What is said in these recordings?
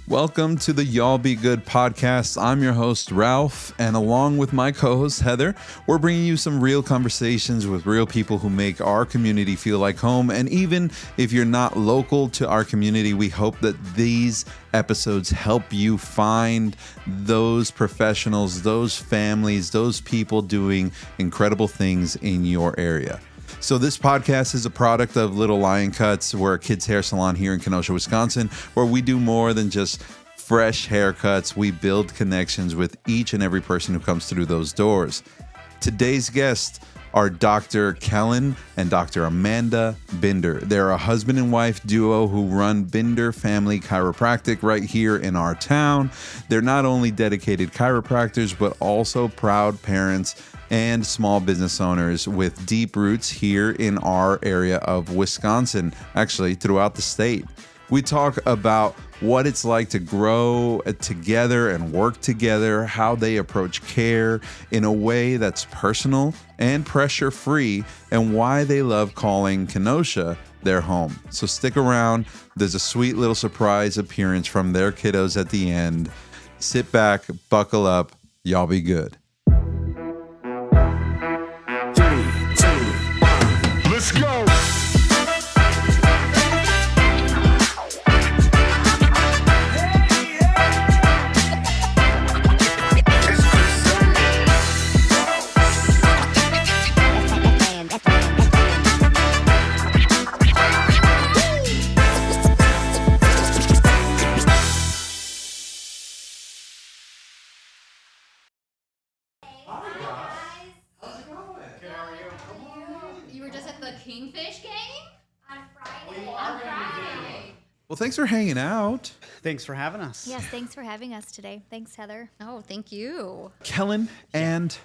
Welcome to the Y'all Be Good podcast. I'm your host, Ralph, and along with my co-host, Heather, we're bringing you some real conversations with real people who make our community feel like home. And even if you're not local to our community, we hope that these episodes help you find those professionals, those families, those people doing incredible things in your area. So this podcast is a product of Little Lion Cuts. We're a kids' hair salon here in Kenosha, Wisconsin, where we do more than just fresh haircuts. We build connections with each and every person who comes through those doors. Today's guests are Dr. Kellen and Dr. Amanda Binder. They're a husband and wife duo who run Binder Family Chiropractic right here in our town. They're not only dedicated chiropractors, but also proud parents and small business owners with deep roots here in our area of Wisconsin, actually throughout the state. We talk about what it's like to grow together and work together, how they approach care in a way that's personal and pressure-free, and why they love calling Kenosha their home. So stick around. There's a sweet little surprise appearance from their kiddos at the end. Sit back, buckle up. Y'all be good. 3, 2, 1, let's go. Well, thanks for hanging out. Thanks for having us. Yes, thanks for having us today. Thanks, Heather. Oh, thank you. Kellen and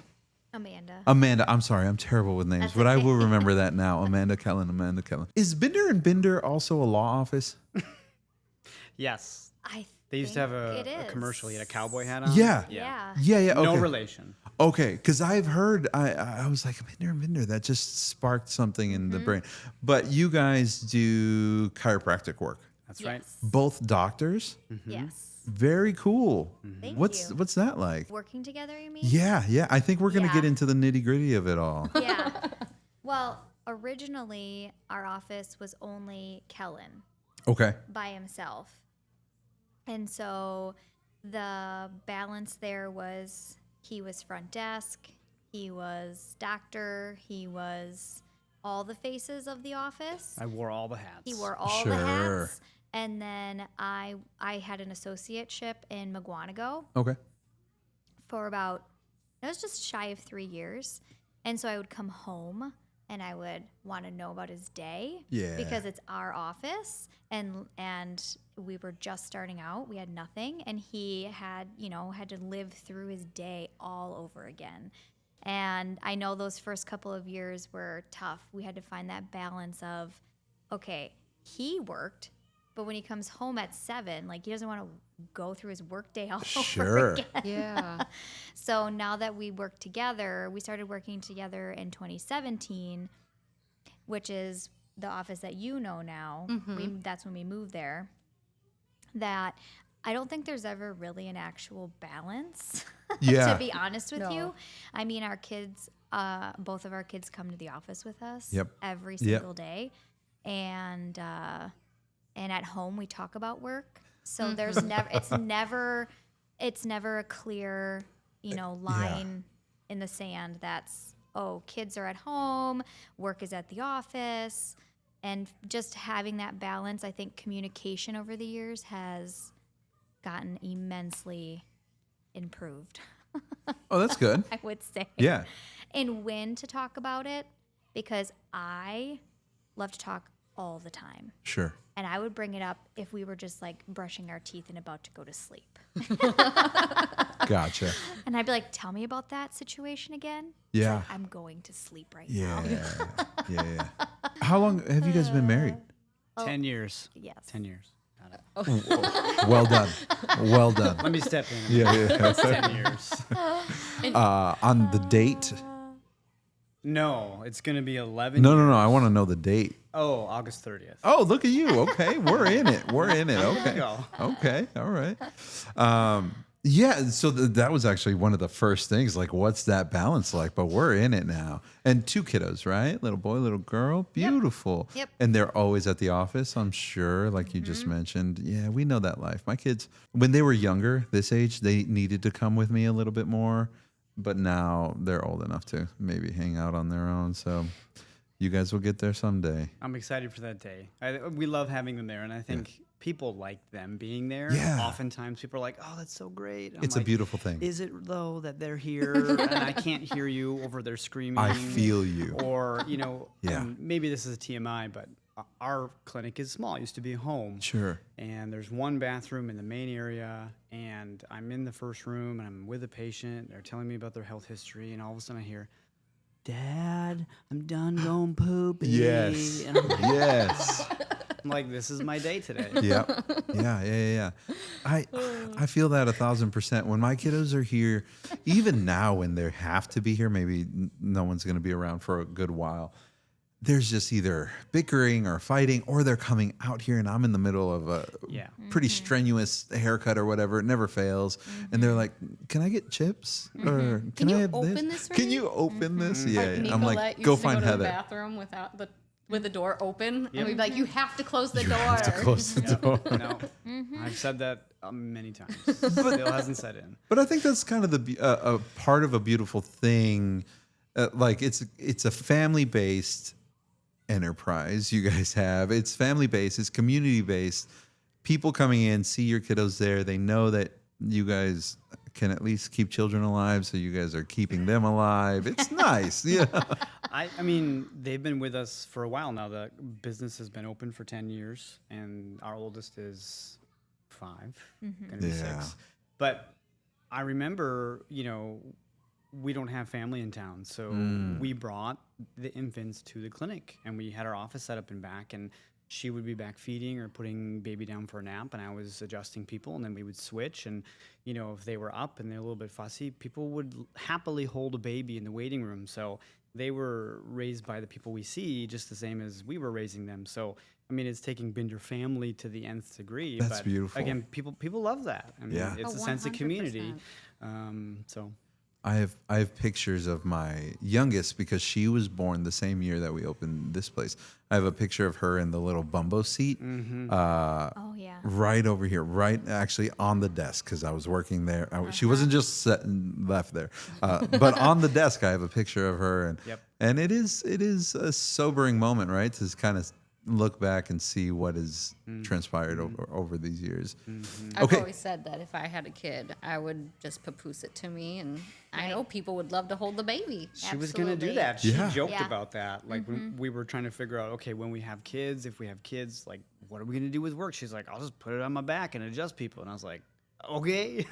Amanda. Amanda. I'm sorry, I'm terrible with names, That's but I okay. will remember that now. Amanda Kellen. Is Binder and Binder also a law office? Yes. I They used to have think it a is. commercial. He had a cowboy hat on. Yeah. Yeah. Yeah. Okay. No relation. Okay, because I've heard, I was like, Binder and Binder, that just sparked something in the brain. But you guys do chiropractic work. That's right. Yes. Both doctors? Yes. Very cool. Thank What's you. What's that like? Working together, you mean? Yeah. I think we're going to Yeah. get into the nitty gritty of it all. Yeah. Well, originally, our office was only Kellen Okay. by himself. And so the balance there was he was front desk, he was doctor, he was all the faces of the office. I wore all the hats. He wore all the hats. And then I had an associateship in McGuanago Okay. for about, it was just shy of 3 years. And so I would come home and I would want to know about his day. Yeah. Because it's our office and we were just starting out. We had nothing. And he had to live through his day all over again. And I know those first couple of years were tough. We had to find that balance of, okay, he worked, but when he comes home at 7, like he doesn't want to go through his workday all over again. Yeah. So now that we work together, we started working together in 2017, which is the office that you know now. That's when we moved there. That I don't think there's ever really an actual balance, Yeah. to be honest with No. you. I mean, our kids, both of our kids come to the office with us Yep. every single day. And at home we talk about work. So there's it's never a clear, line in the sand that's, oh, kids are at home, work is at the office. And just having that balance, I think communication over the years has gotten immensely improved. Oh, that's good. I would say. Yeah. And when to talk about it, because I love to talk all the time. Sure. And I would bring it up if we were just like brushing our teeth and about to go to sleep. Gotcha. And I'd be like, tell me about that situation again. Yeah. Like, I'm going to sleep right now. Yeah. How long have you guys been married? 10 years. Yes. 10 years. Got it. Well done. Well done. Let me step in. Yeah. It's 10 years. On the date, No, it's going to be 11 No, years. no, no. I want to know the date. Oh, August 30th. Oh, look at you. Okay. We're in it. We're in it. Okay. go. Okay. All right. Yeah. So that was actually one of the first things. Like, what's that balance like? But we're in it now. And 2 kiddos, right? Little boy, little girl. Beautiful. Yep. And they're always at the office, I'm sure, like you just mentioned. Yeah, we know that life. My kids, when they were younger, this age, they needed to come with me a little bit more. But now they're old enough to maybe hang out on their own. So you guys will get there someday. I'm excited for that day. We love having them there, and I think people like them being there. Yeah. Oftentimes people are like, oh, that's so great. I'm It's like, a beautiful thing. Is it, though, that they're here and I can't hear you over their screaming? I feel you. Or, you know, Yeah. maybe this is a TMI, but our clinic is small. It used to be a home. Sure. And there's one bathroom in the main area, and I'm in the first room, and I'm with a patient. They're telling me about their health history, and all of a sudden I hear, Dad, I'm done going poopy. Yes. And I'm like, Yes. I'm like, this is my day today. Yeah. Yeah. I feel that 1,000%. When my kiddos are here, even now when they have to be here, maybe no one's going to be around for a good while. There's just either bickering or fighting, or they're coming out here and I'm in the middle of a pretty strenuous haircut or whatever. It never fails. And they're like, can I get chips? Or can you I have open this for Can me?" you open this? Yeah. Nicolette I'm like, used go to find go to Heather. the bathroom with the door open, Yep. and we'd be like, "You have to close the You door." have to close the door. No, I've said that many times. Still hasn't set in. But I think that's kind of a part of a beautiful thing. Like it's a family-based enterprise you guys have. It's family-based. It's community-based. People coming in, see your kiddos there. They know that you guys can at least keep children alive, so you guys are keeping them alive. It's nice. Yeah. I mean, they've been with us for a while now. The business has been open for 10 years, and our oldest is 5, gonna be Yeah. 6. But I remember, you know, we don't have family in town, so we brought the infants to the clinic, and we had our office set up in back, and she would be back feeding or putting baby down for a nap, and I was adjusting people, and then we would switch. And, you know, if they were up and they're a little bit fussy, people would happily hold a baby in the waiting room. So they were raised by the people we see just the same as we were raising them. So, I mean, it's taking Binder family to the nth degree. That's but beautiful. Again, people love that. I mean, Yeah. it's Oh, a sense of community. 100%. So I have pictures of my youngest because she was born the same year that we opened this place. I have a picture of her in the little bumbo seat, Oh yeah. right over here, right actually on the desk because I was working there. She wasn't just set and left there, but on the desk I have a picture of her, and Yep. and it is a sobering moment, right? To kind of look back and see what has transpired over these years. I've Okay. always said that if I had a kid, I would just papoose it to me, and I know people would love to hold the baby. she was going to do Absolutely. that. She Yeah. joked Yeah. about that. Like when we were trying to figure out, okay, when we have kids, if we have kids, like what are we going to do with work? She's like, I'll just put it on my back and adjust people. And I was like, okay,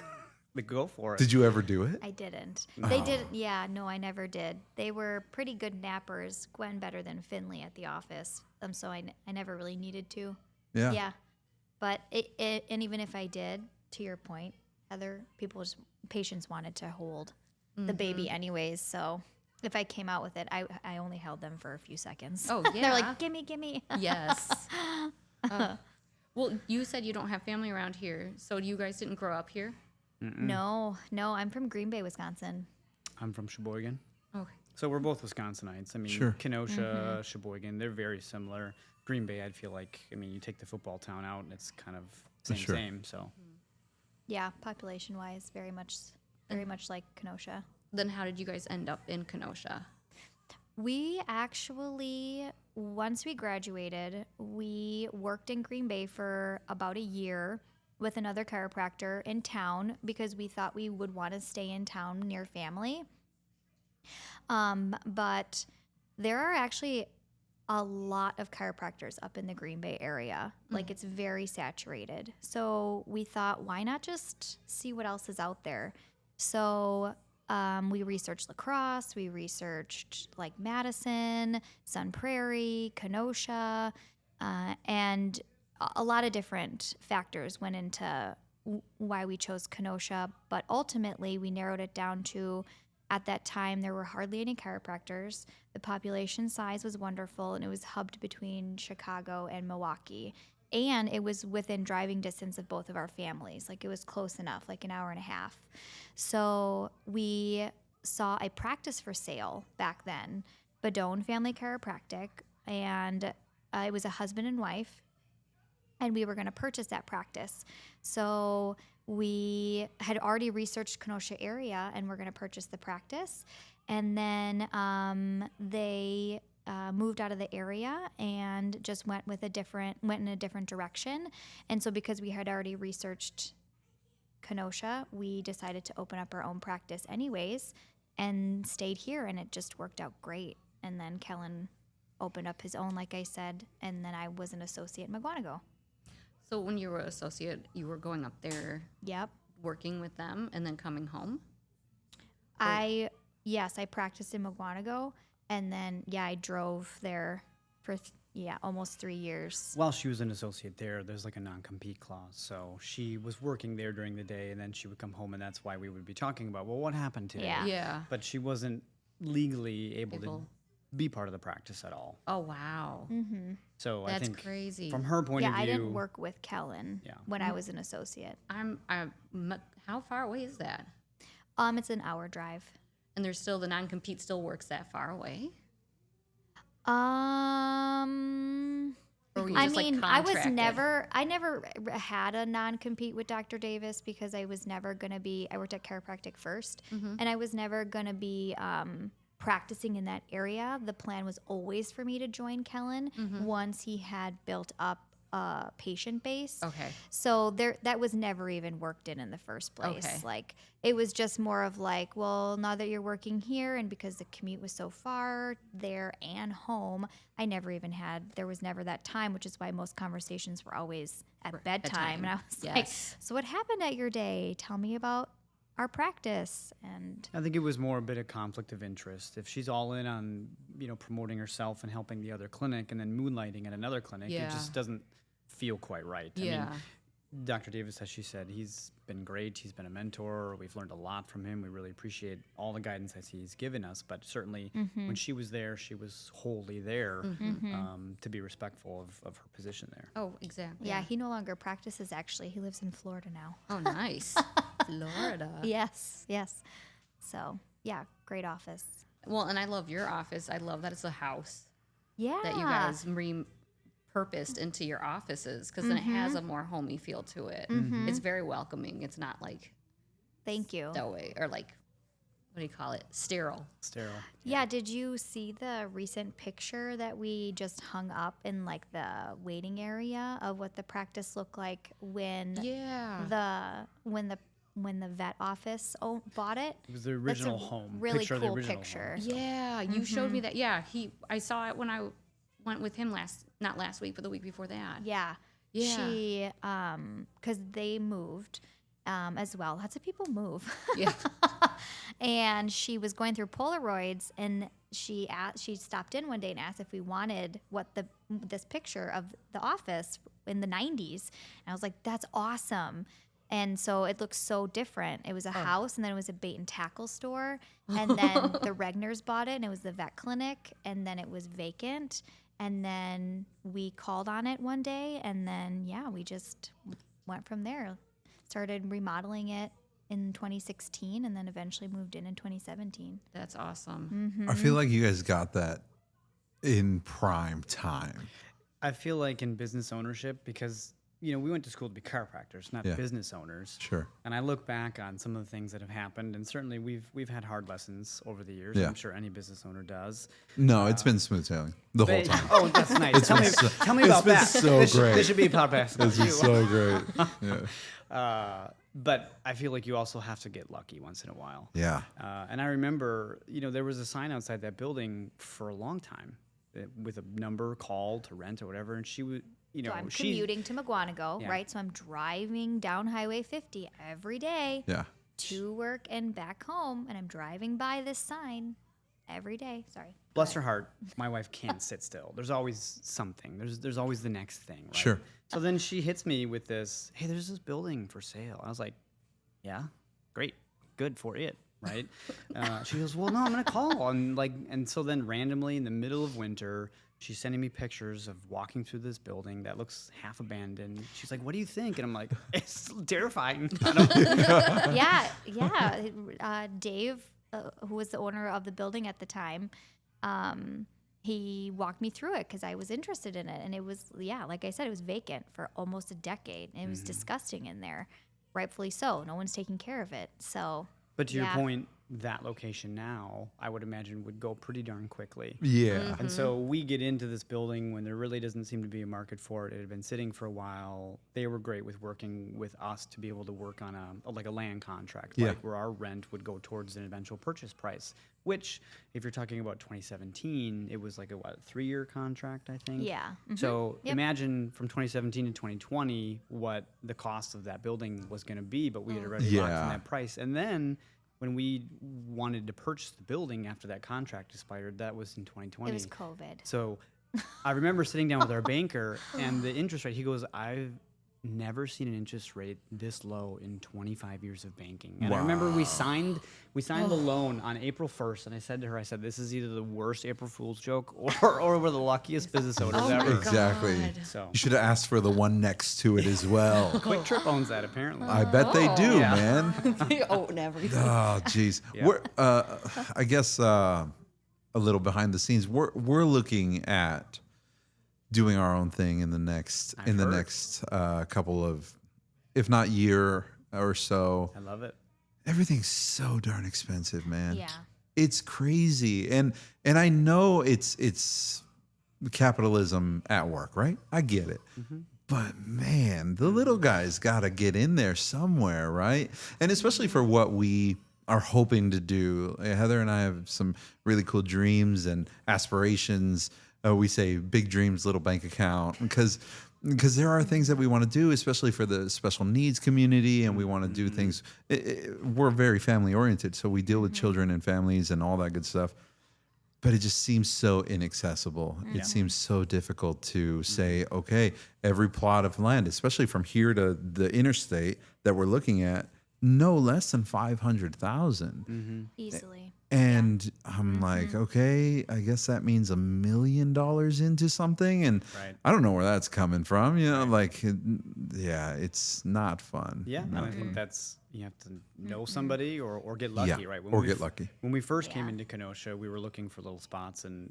like go for it. Did you ever do it? I didn't. They did. Yeah, no, I never did. They were pretty good nappers. Gwen better than Finley at the office. So I never really needed to. Yeah. Yeah. But and even if I did, to your point, Heather, patients wanted to hold the baby anyways. So if I came out with it, I only held them for a few seconds. Oh, They're yeah. like, gimme. Yes. Well, you said you don't have family around here, so you guys didn't grow up here? No, I'm from Green Bay, Wisconsin. I'm from Sheboygan. Okay. So we're both Wisconsinites. I mean, Sure. Kenosha, Sheboygan, they're very similar. Green Bay, I'd feel like, I mean, you take the football town out and it's kind of Sure. same. So Yeah, population-wise, very much like Kenosha. Then how did you guys end up in Kenosha? We actually, once we graduated, we worked in Green Bay for about a year with another chiropractor in town because we thought we would want to stay in town near family. But there are actually a lot of chiropractors up in the Green Bay area. Like it's very saturated. So we thought, why not just see what else is out there? So we researched La Crosse, we researched like Madison, Sun Prairie, Kenosha, and a lot of different factors went into why we chose Kenosha. But ultimately, we narrowed it down to at that time, there were hardly any chiropractors. The population size was wonderful, and it was hubbed between Chicago and Milwaukee. And it was within driving distance of both of our families. Like, it was close enough, like an hour and a half. So we saw a practice for sale back then, Badone Family Chiropractic, and it was a husband and wife, and we were going to purchase that practice. So we had already researched Kenosha area, and we're going to purchase the practice. And then they moved out of the area and just went in a different direction. And so because we had already researched Kenosha, we decided to open up our own practice anyways and stayed here, and it just worked out great. And then Kellen opened up his own, like I said, and then I was an associate in McGuanago. So when you were an associate, you were going up there, Yep. working with them, and then coming home? Yes, I practiced in McGuanago, and then, I drove there for, almost 3 years. While she was an associate there's like a non-compete clause. So she was working there during the day, and then she would come home, and that's why we would be talking about, well, what happened today? Yeah. Yeah. But she wasn't legally able to be part of the practice at all. Oh, wow. Mm-hmm. So I That's think crazy. from her point of view, I didn't work with Kellen Yeah. when I was an associate. How far away is that? It's an hour drive. And there's still, the non-compete still works that far away? Or were you I just, mean, like, I never had a non-compete with Dr. Davis because I was never going to be, I worked at chiropractic first, and I was never going to be practicing in that area. The plan was always for me to join Kellen once he had built up a patient base. Okay. So that was never even worked in the first place. Okay. Like, it was just more of like, well, now that you're working here, and because the commute was so far there and home, there was never that time, which is why most conversations were always at bedtime. And I was like, so what happened at your day? Tell me about our practice. And I think it was more a bit of conflict of interest. If she's all in on, promoting herself and helping the other clinic and then moonlighting at another clinic, it just doesn't feel quite right. Yeah. I mean, Dr. Davis, as she said, he's been great. He's been a mentor. We've learned a lot from him. We really appreciate all the guidance that he's given us. But certainly when she was there, she was wholly there to be respectful of her position there. Oh, exactly. yeah, he no longer practices, actually. He lives in Florida now. Oh, nice. Florida. Yes. So, great office. Well, and I love your office. I love that it's a house Yeah. that you guys repurposed into your offices, because then it has a more homey feel to it. It's very welcoming. It's not like Thank you. that way, or like, what do you call it? Sterile. Sterile. Yeah, did you see the recent picture that we just hung up in like the waiting area of what the practice looked like when the vet office bought it? It was the original home. Really picture of cool the original picture. home. Yeah, you showed me that. Yeah, I saw it when I went with him not last week, but the week before that. Yeah. Yeah. She, because they moved as well. Lots of people move. Yeah. And she was going through Polaroids, and she stopped in one day and asked if we wanted this picture of the office in the 90s. And I was like, that's awesome. And so it looks so different. It was a house, and then it was a bait and tackle store. And then the Regners bought it, and it was the vet clinic, and then it was vacant. And then we called on it one day, and then, we just went from there. Started remodeling it in 2016, and then eventually moved in 2017. That's awesome. I feel like you guys got that in prime time. I feel like in business ownership, because we went to school to be chiropractors, not business owners. Sure. And I look back on some of the things that have happened, and certainly we've had hard lessons over the years. Yeah. I'm sure any business owner does. No, it's been smooth sailing the whole time. Oh, that's nice. Tell me about been that. so great. This should be a podcast about This is you. so great. Yeah. But I feel like you also have to get lucky once in a while. Yeah. And I remember, there was a sign outside that building for a long time with a number, call to rent or whatever, and she would. So I'm commuting to McGuanago, right? So I'm driving down Highway 50 every day to work and back home, and I'm driving by this sign every day. Sorry. Bless her heart, my wife can't sit still. There's always something. There's always the next thing, right? Sure. So then she hits me with this, hey, there's this building for sale. I was like, yeah, great, good for it. right? She goes, well, no, I'm going to call. And so then randomly in the middle of winter, she's sending me pictures of walking through this building that looks half abandoned. She's like, what do you think? And I'm like, it's terrifying. Dave, who was the owner of the building at the time, he walked me through it because I was interested in it. And it was, like I said, it was vacant for almost a decade. And it was disgusting in there. Rightfully so. No one's taking care of it. So, but to your point, that location now, I would imagine, would go pretty darn quickly. Yeah. And so we get into this building when there really doesn't seem to be a market for it. It had been sitting for a while. They were great with working with us to be able to work on a land contract, like where our rent would go towards an eventual purchase price, which if you're talking about 2017, it was like a 3-year contract, I think. Yeah. Mm-hmm. So imagine from 2017 to 2020 what the cost of that building was going to be, but we had already locked in that price. And then when we wanted to purchase the building after that contract expired, that was in 2020. It was COVID. So I remember sitting down with our banker, and the interest rate, he goes, I've never seen an interest rate this low in 25 years of banking. And I remember we signed the loan on April 1st, and I said to her, this is either the worst April Fool's joke or we're the luckiest business owners ever. Exactly. So You should have asked for the one next to it as well. Quick Trip owns that, apparently. I bet they do, Yeah. man. They own everything. Oh, jeez. Yeah. We're, I guess a little behind the scenes. We're looking at doing our own thing in the next couple of, if not year or so. I love it. Everything's so darn expensive, man. Yeah. It's crazy, and I know it's capitalism at work, right? I get it. But man, the little guys got to get in there somewhere, right? And especially for what we are hoping to do. Heather and I have some really cool dreams and aspirations. We say big dreams, little bank account, because there are things that we want to do, especially for the special needs community, and we want to do things. We're very family oriented, so we deal with children and families and all that good stuff. But it just seems so inaccessible. It seems so difficult to say, okay, every plot of land, especially from here to the interstate that we're looking at, no less than 500,000 Easily. And I'm like, okay, I guess that means $1 million into something, and I don't know where that's coming from. It's not fun. Yeah, and I think you have to know somebody or get lucky, right? Get lucky. When we first came into Kenosha, we were looking for little spots, and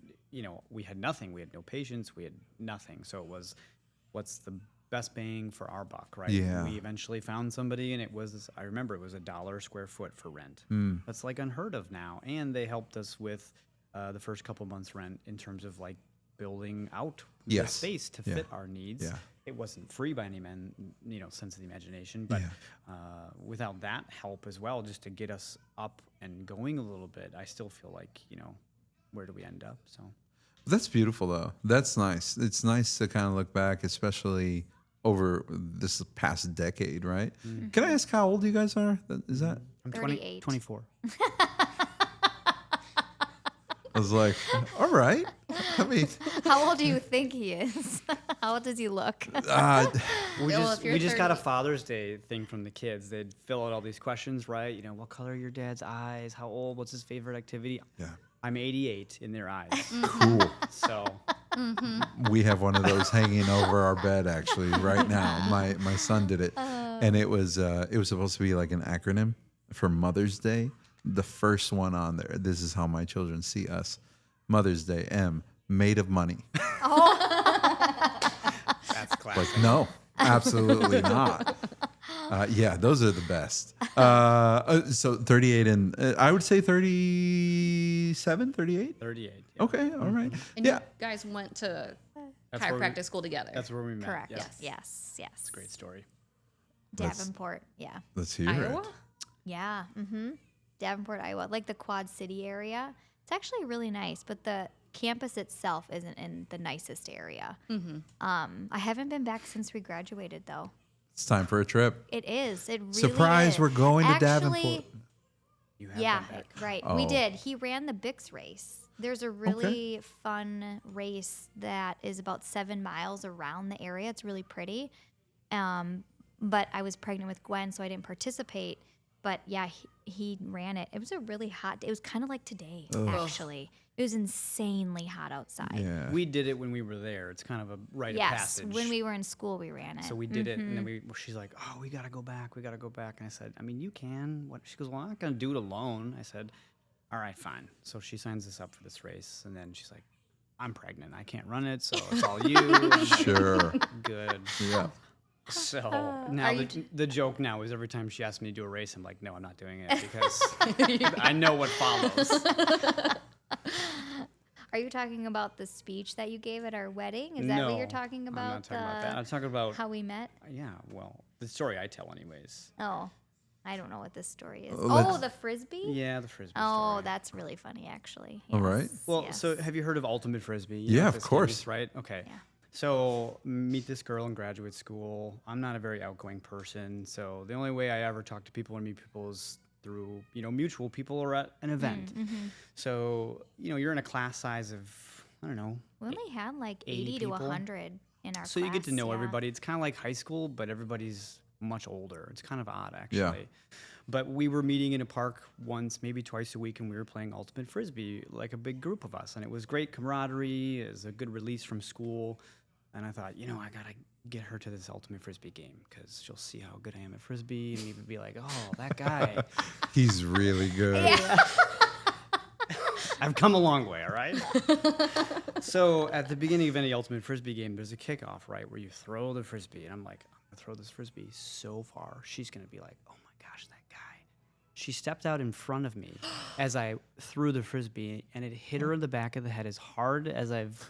we had nothing. We had no patients. We had nothing. So it was, what's the best bang for our buck, right? Yeah. We eventually found somebody, and I remember it was $1 a square foot for rent. That's like unheard of now. And they helped us with the first couple months rent in terms of like building out the space to fit our needs. Yeah. It wasn't free by any sense of the imagination, but without that help as well, just to get us up and going a little bit, I still feel like, where do we end up? So That's beautiful, though. That's nice. It's nice to kind of look back, especially over this past decade, right? Can I ask how old you guys are? Is that? I'm 38. 24. I was like, all right. I mean, How old do you think he is? How old does he look? We Well, if you're just got a 30 Father's Day thing from the kids. They'd fill out all these questions, right? What color are your dad's eyes? How old? What's his favorite activity? yeah, I'm 88 in their eyes. cool. So We have one of those hanging over our bed actually right now. My son did it, and it was supposed to be like an acronym for Mother's Day. The first one on there. This is how my children see us. Mother's Day, M, made of money. that's classic. Like, no, absolutely not. Yeah, those are the best. So 38 and I would say 37, 38. 38. Yeah. Okay, all right. And Yeah. you guys went to That's where we- chiropractic school together. That's where we met. Correct. Yeah. Yes. It's a great story. Davenport. Yeah. Let's hear Iowa? it. Yeah. Davenport, Iowa, like the Quad City area. It's actually really nice, but the campus itself isn't in the nicest area. I haven't been back since we graduated, though. It's time for a trip. It is. It really Surprise, is. we're going to Actually, Davenport. You have Yeah, been back. right. Oh. We did. He ran the Bix race. There's a really fun race that is about 7 miles around the area. It's really pretty. But I was pregnant with Gwen, so I didn't participate. but yeah, he ran it. It was a really hot day. It was kind of like today, actually. It was insanely hot outside. Yeah. We did it when we were there. It's kind of a rite of Yes, passage. when we were in school, we ran it. So we did it, and then she's like, "Oh, we gotta go back. We gotta go back." And I said, "I mean, you can." What? She goes, "Well, I'm not gonna do it alone." I said, "All right, fine." So she signs us up for this race, and then she's like, "I'm pregnant. I can't run it, so it's all you." Sure. Good. Yeah. So Are now you the joke now is every time she asks me to do a race, I'm like, "No, I'm not doing it," because I know what follows. Are you talking about the speech that you gave at our wedding? Is that what you're talking about? I'm not talking about that. I'm talking about how we met? yeah. Well, the story I tell, anyways. Oh, I don't know what this story is. let's- Oh, the frisbee? Yeah, the frisbee Oh, story. that's really funny, actually. All right. Yes, Well, yes. so have you heard of ultimate frisbee? You Yeah, know what of this game course. is, right? Okay. Yeah. So meet this girl in graduate school. I'm not a very outgoing person, so the only way I ever talk to people and meet people is through mutual people or at an event. So you're in a class size of I don't know. We only had like 80 80 to people. 100 in our So you get to class, know yeah. everybody. It's kind of like high school, but everybody's much older. It's kind of odd, actually. But we were meeting in a park once, maybe twice a week, and we were playing ultimate frisbee, like a big group of us. And it was great camaraderie. It was a good release from school. And I thought, I got to get her to this ultimate frisbee game because she'll see how good I am at frisbee and maybe be like, oh, that guy. He's really good. I've come a long way, all right? So at the beginning of any ultimate frisbee game, there's a kickoff, right, where you throw the frisbee. And I'm like, I'm going to throw this frisbee so far. She's going to be like, oh, my gosh, that guy. She stepped out in front of me as I threw the frisbee, and it hit her in the back of the head as hard as I've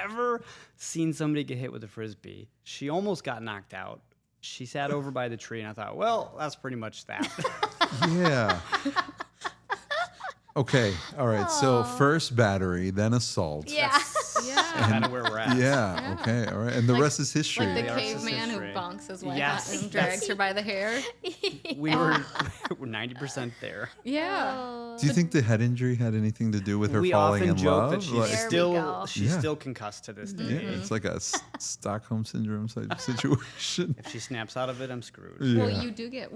ever seen somebody get hit with a frisbee. She almost got knocked out. She sat over by the tree, and I thought, well, that's pretty much that. Yeah. Okay. All right. So first battery, then assault. Yeah. Yeah. Kind of where we're at. Yeah. Okay. All right. And the rest is history. Like the The rest is caveman who history. bonks his wife Yes. out and drags her by the hair. We were 90% there. Yeah. Do you think the head injury had anything to do with her We falling often in joke love? that she's Like- There we still go. Yeah. still concussed to this day. yeah, it's like a Stockholm syndrome type situation. If she snaps out of it, I'm screwed. Well, Yeah. you do get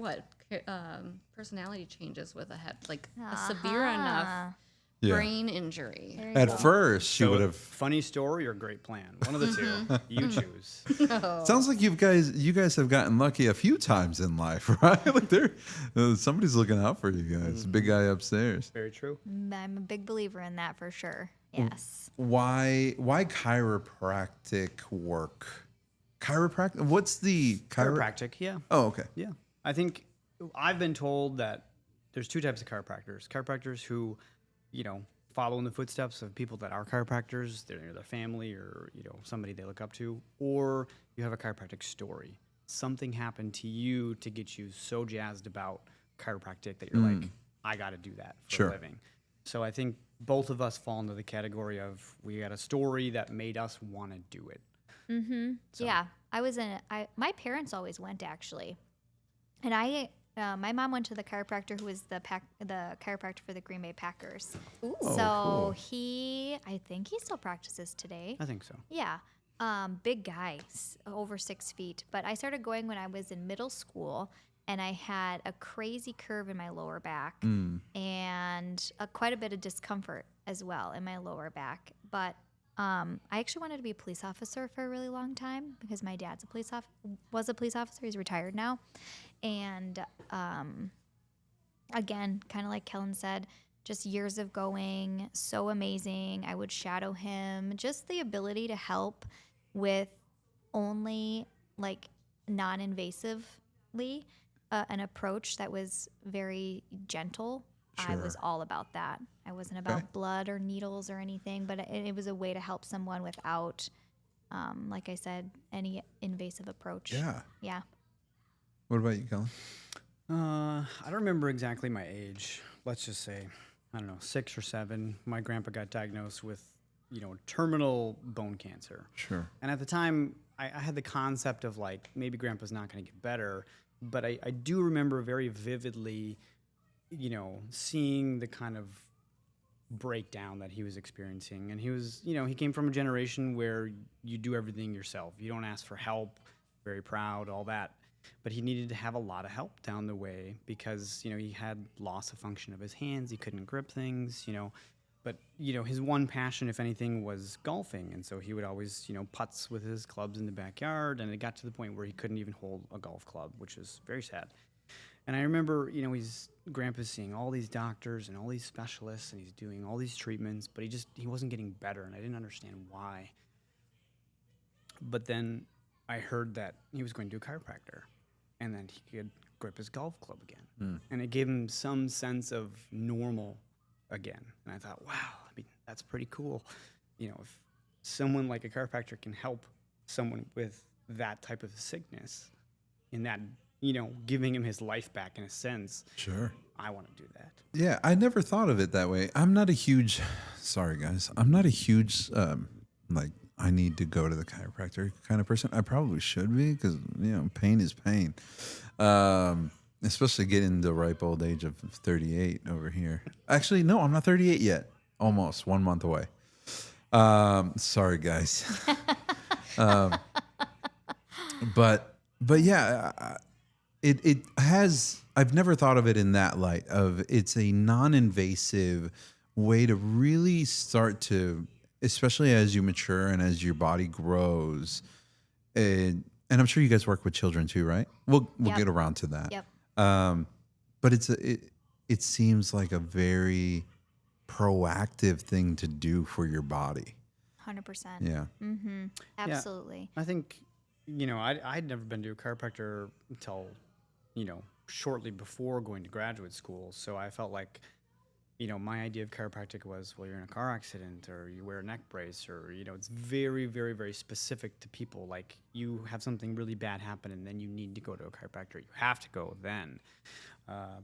personality changes with a head, like a severe enough Yeah. brain injury. There you At go. first, she So, would have. funny story or great plan. One of the two. You choose. Sounds like you guys have gotten lucky a few times in life, right? Like somebody's looking out for you guys. Big guy upstairs. Very true. I'm a big believer in that for sure. Yes. Why chiropractic work? Chiropractic? What's the Chiropractic, yeah. Oh, okay. Yeah. I think I've been told that there's two types of chiropractors. Chiropractors who, follow in the footsteps of people that are chiropractors, they're their family or, somebody they look up to, or you have a chiropractic story. Something happened to you to get you so jazzed about chiropractic that you're like, I got to do that for Sure. a living. So I think both of us fall into the category of we got a story that made us want to do it. Yeah. My parents always went actually. And my mom went to the chiropractor who was the chiropractor for the Green Bay Packers. Ooh. So I think he still practices today. I think so. Yeah. Big guy, over 6 feet. But I started going when I was in middle school, and I had a crazy curve in my lower back and quite a bit of discomfort as well in my lower back. But I actually wanted to be a police officer for a really long time because my dad's was a police officer. He's retired now. And again, kind of like Kellen said, just years of going, so amazing. I would shadow him. Just the ability to help with only like non-invasively an approach that was very gentle. I was all about that. I wasn't about blood or needles or anything, but it was a way to help someone without, like I said, any invasive approach. Yeah. Yeah. What about you, Kellen? I don't remember exactly my age. Let's just say, I don't know, 6 or 7. My grandpa got diagnosed with, terminal bone cancer. Sure. And at the time, I had the concept of like, maybe grandpa's not going to get better. But I do remember very vividly, seeing the kind of breakdown that he was experiencing. And he was, he came from a generation where you do everything yourself. You don't ask for help, very proud, all that. but he needed to have a lot of help down the way because, he had loss of function of his hands. He couldn't grip things, but, his one passion, if anything, was golfing. And so he would always, putts with his clubs in the backyard. And it got to the point where he couldn't even hold a golf club, which was very sad. And I remember, Grandpa's seeing all these doctors and all these specialists, and he's doing all these treatments, but he wasn't getting better, and I didn't understand why. But then I heard that he was going to a chiropractor, and then he could grip his golf club again. And it gave him some sense of normal again. And I thought, wow, that's pretty cool. If someone like a chiropractor can help someone with that type of sickness in that, giving him his life back in a sense. Sure. I want to do that. Yeah, I never thought of it that way. I'm not a huge, sorry guys, I'm not a huge, I need to go to the chiropractor kind of person. I probably should be because, pain is pain. Especially getting the ripe old age of 38 over here. Actually, no, I'm not 38 yet. Almost 1 month away. Sorry guys. But yeah, it has, I've never thought of it in that light of it's a non-invasive way to really start to, especially as you mature and as your body grows. And I'm sure you guys work with children too, right? We'll get around to that. Yep. But it seems like a very proactive thing to do for your body. 100%. Yeah. Mm-hmm. Absolutely. I think, I'd never been to a chiropractor until, shortly before going to graduate school. So I felt like, my idea of chiropractic was, well, you're in a car accident or you wear a neck brace or, it's very, very, very specific to people. Like you have something really bad happen and then you need to go to a chiropractor. You have to go then.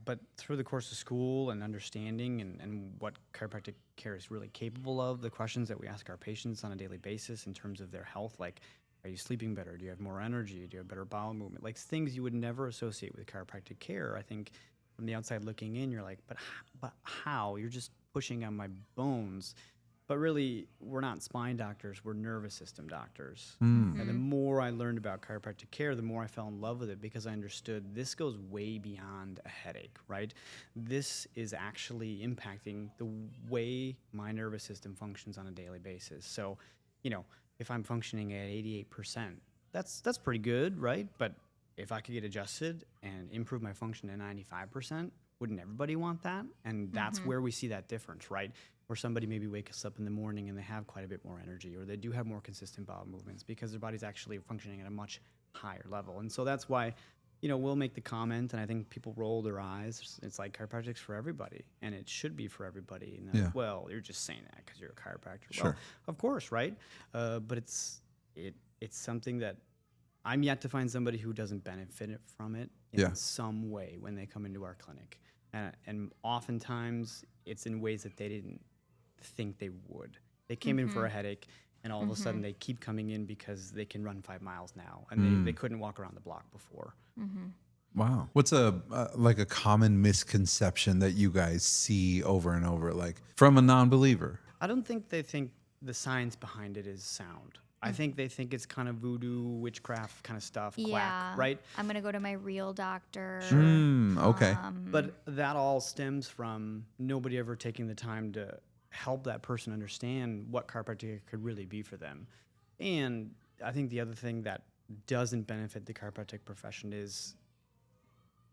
But through the course of school and understanding and what chiropractic care is really capable of, the questions that we ask our patients on a daily basis in terms of their health, like, are you sleeping better? Do you have more energy? Do you have better bowel movement? Like things you would never associate with chiropractic care. I think from the outside looking in, you're like, but how? You're just pushing on my bones. But really, we're not spine doctors. We're nervous system doctors. And the more I learned about chiropractic care, the more I fell in love with it because I understood this goes way beyond a headache, right? This is actually impacting the way my nervous system functions on a daily basis. So, if I'm functioning at 88%, that's pretty good, right? But if I could get adjusted and improve my function to 95%, wouldn't everybody want that? And that's where we see that difference, right? Where somebody maybe wakes up in the morning and they have quite a bit more energy or they do have more consistent bowel movements because their body's actually functioning at a much higher level. And so that's why, we'll make the comment and I think people roll their eyes. It's like chiropractic's for everybody and it should be for everybody. And Yeah. well, you're just saying that because you're a chiropractor. Sure. Well, of course, right? But it's something that I'm yet to find somebody who doesn't benefit from it in some way when they come into our clinic. And oftentimes it's in ways that they didn't think they would. They came in for a headache and all of a sudden they keep coming in because they can run 5 miles now and they couldn't walk around the block before. Wow. What's a common misconception that you guys see over and over, like from a non-believer? I don't think they think the science behind it is sound. I think they think it's kind of voodoo, witchcraft kind of stuff, quack, right? I'm going to go to my real doctor. Okay. But that all stems from nobody ever taking the time to help that person understand what chiropractic could really be for them. And I think the other thing that doesn't benefit the chiropractic profession is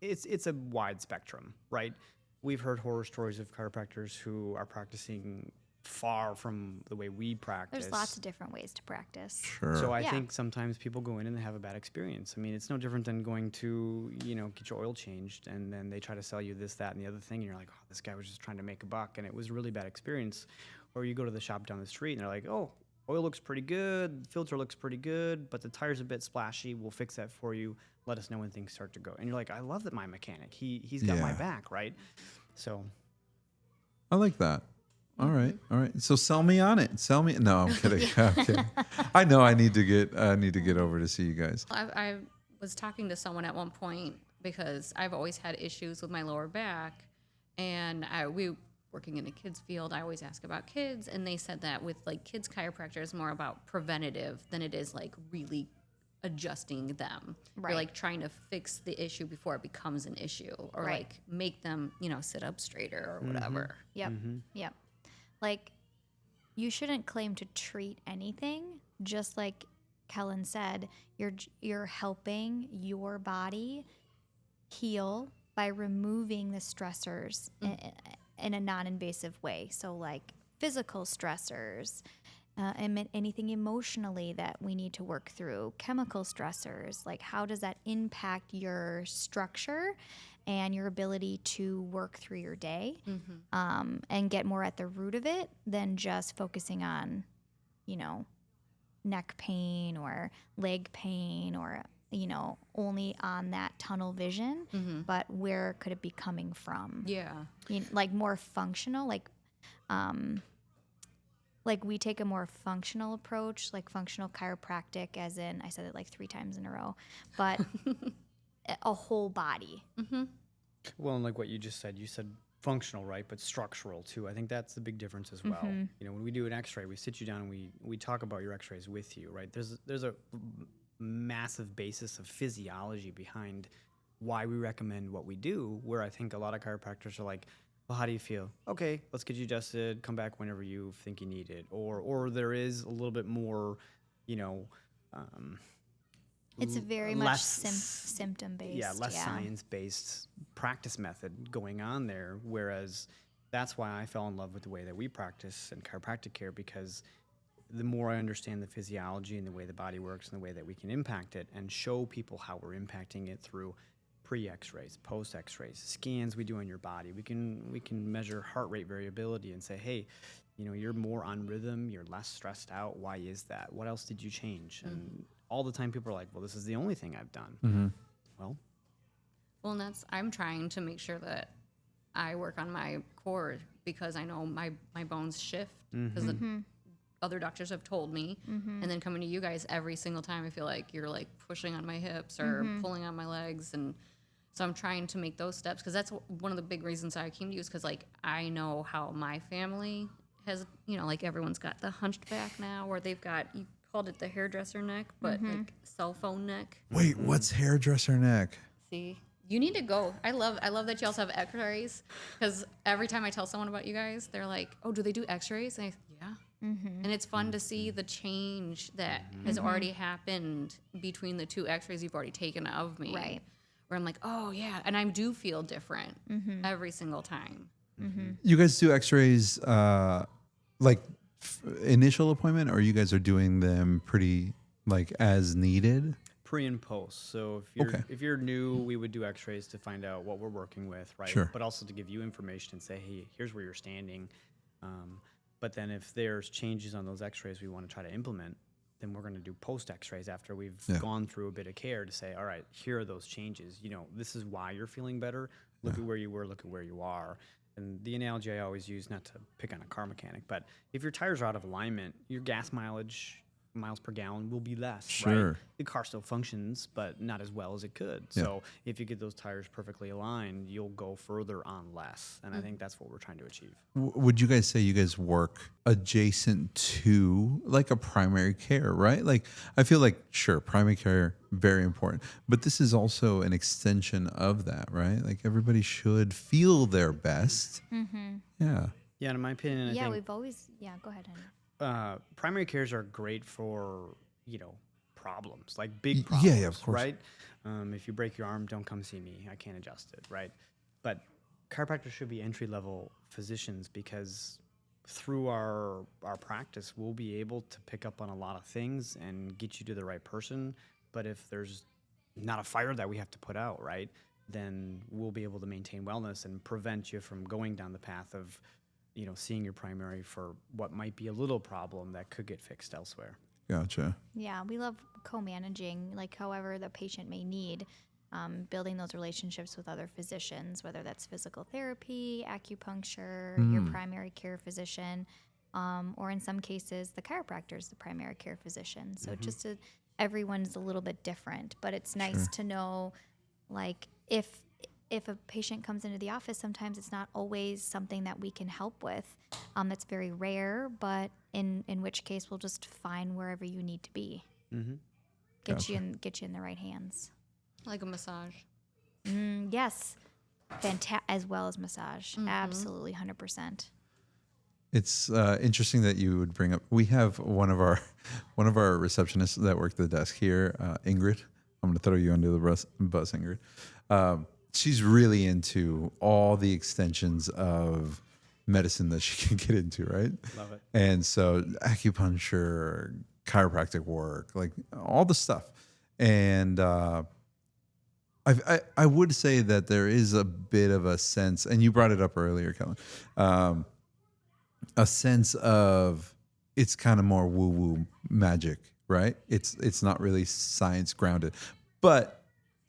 it's a wide spectrum, right? We've heard horror stories of chiropractors who are practicing far from the way we practice. There's lots of different ways to practice. Sure. So I think sometimes people go in and they have a bad experience. I mean, it's no different than going to, get your oil changed and then they try to sell you this, that, and the other thing. And you're like, oh, this guy was just trying to make a buck. And it was a really bad experience. Or you go to the shop down the street and they're like, oh, oil looks pretty good. Filter looks pretty good, but the tire's a bit splashy. We'll fix that for you. Let us know when things start to go. And you're like, I love that my mechanic. He's got my back, right? So. I like that. All right. So sell me on it. Sell me. No, I'm kidding. I'm kidding. I know I need to get over to see you guys. I was talking to someone at one point because I've always had issues with my lower back, and we working in the kids field. I always ask about kids, and they said that with like kids chiropractor is more about preventative than it is like really adjusting them. Right. You're like trying to fix the issue before it becomes an issue, or Right. like make them, sit up straighter or whatever. Yep. Yep. Like, you shouldn't claim to treat anything. Just like Kellen said, you're helping your body heal by removing the stressors in a non-invasive way. So like physical stressors, and anything emotionally that we need to work through, chemical stressors, like how does that impact your structure and your ability to work through your day, and get more at the root of it than just focusing on, neck pain or leg pain or, only on that tunnel vision, but where could it be coming from? Yeah. Like more functional, like we take a more functional approach, like functional chiropractic, as in, I said it like 3 times in a row, but a whole body. Well, and like what you just said, you said functional, right? But structural too. I think that's the big difference as well. When we do an X-ray, we sit you down and we talk about your X-rays with you, right? There's a massive basis of physiology behind why we recommend what we do, where I think a lot of chiropractors are like, well, how do you feel? Okay, let's get you adjusted. Come back whenever you think you need it. Or there is a little bit more, It's very much symptom based. Yeah, less science-based practice method going on there. Whereas that's why I fell in love with the way that we practice in chiropractic care, because the more I understand the physiology and the way the body works and the way that we can impact it and show people how we're impacting it through pre-X-rays, post-X-rays, scans we do on your body. We can measure heart rate variability and say, hey, you're more on rhythm, you're less stressed out. Why is that? What else did you change? And all the time people are like, well, this is the only thing I've done. Well, and I'm trying to make sure that I work on my core, because I know my bones shift, because the other doctors have told me. And then coming to you guys every single time, I feel like you're like pushing on my hips or pulling on my legs. And so I'm trying to make those steps, because that's one of the big reasons I came to you, is because like I know how my family has, like everyone's got the hunched back now, or they've got, you called it the hairdresser neck, but like cell phone neck. Wait, what's hairdresser neck? See, you need to go. I love that you also have X-rays, because every time I tell someone about you guys, they're like, oh, do they do X-rays? And yeah. And it's fun to see the change that has already happened between the 2 X-rays you've already taken of me. Right. Where I'm like, oh yeah, and I do feel different every single time. You guys do X-rays initial appointment, or you guys are doing them pretty like as needed? pre and post. So if you're new, we would do X-rays to find out what we're working with, right? Sure. But also to give you information and say, hey, here's where you're standing. But then if there's changes on those X-rays we want to try to implement, then we're going to do post X-rays after we've gone through a bit of care to say, all right, here are those changes. This is why you're feeling better. Look at where you were. Look at where you are. And the analogy I always use, not to pick on a car mechanic, but if your tires are out of alignment, your gas mileage, miles per gallon, will be less, right? The car still functions, but not as well as it could. So if you get those tires perfectly aligned, you'll go further on less. And I think that's what we're trying to achieve. Would you guys say you guys work adjacent to like a primary care, right? Like I feel like, sure, primary care, very important, but this is also an extension of that, right? Like everybody should feel their best. Mm-hmm. Yeah. Yeah, in my opinion, I think we've always, go ahead, honey. Primary cares are great for, problems, like big problems, yeah, of course. right? If you break your arm, don't come see me. I can't adjust it, right? But chiropractors should be entry-level physicians, because through our practice, we'll be able to pick up on a lot of things and get you to the right person. But if there's not a fire that we have to put out, right, then we'll be able to maintain wellness and prevent you from going down the path of seeing your primary for what might be a little problem that could get fixed elsewhere. Gotcha. Yeah, we love co-managing, like however the patient may need, building those relationships with other physicians, whether that's physical therapy, acupuncture, your primary care physician, or in some cases, the chiropractor is the primary care physician. So everyone's a little bit different, but it's nice to know, like, if a patient comes into the office, sometimes it's not always something that we can help with. That's very rare, but in which case we'll just find wherever you need to be. Mm-hmm. get you in the right hands. Like a massage. Yes, as well as massage. Absolutely, 100%. It's interesting that you would bring up. We have one of our receptionists that work the desk here, Ingrid. I'm going to throw you under the bus, Ingrid. She's really into all the extensions of medicine that she can get into, right? Love it. And so acupuncture, chiropractic work, like all the stuff. And I would say that there is a bit of a sense, and you brought it up earlier, Kellen, a sense of it's kind of more woo-woo magic, right? It's not really science grounded, but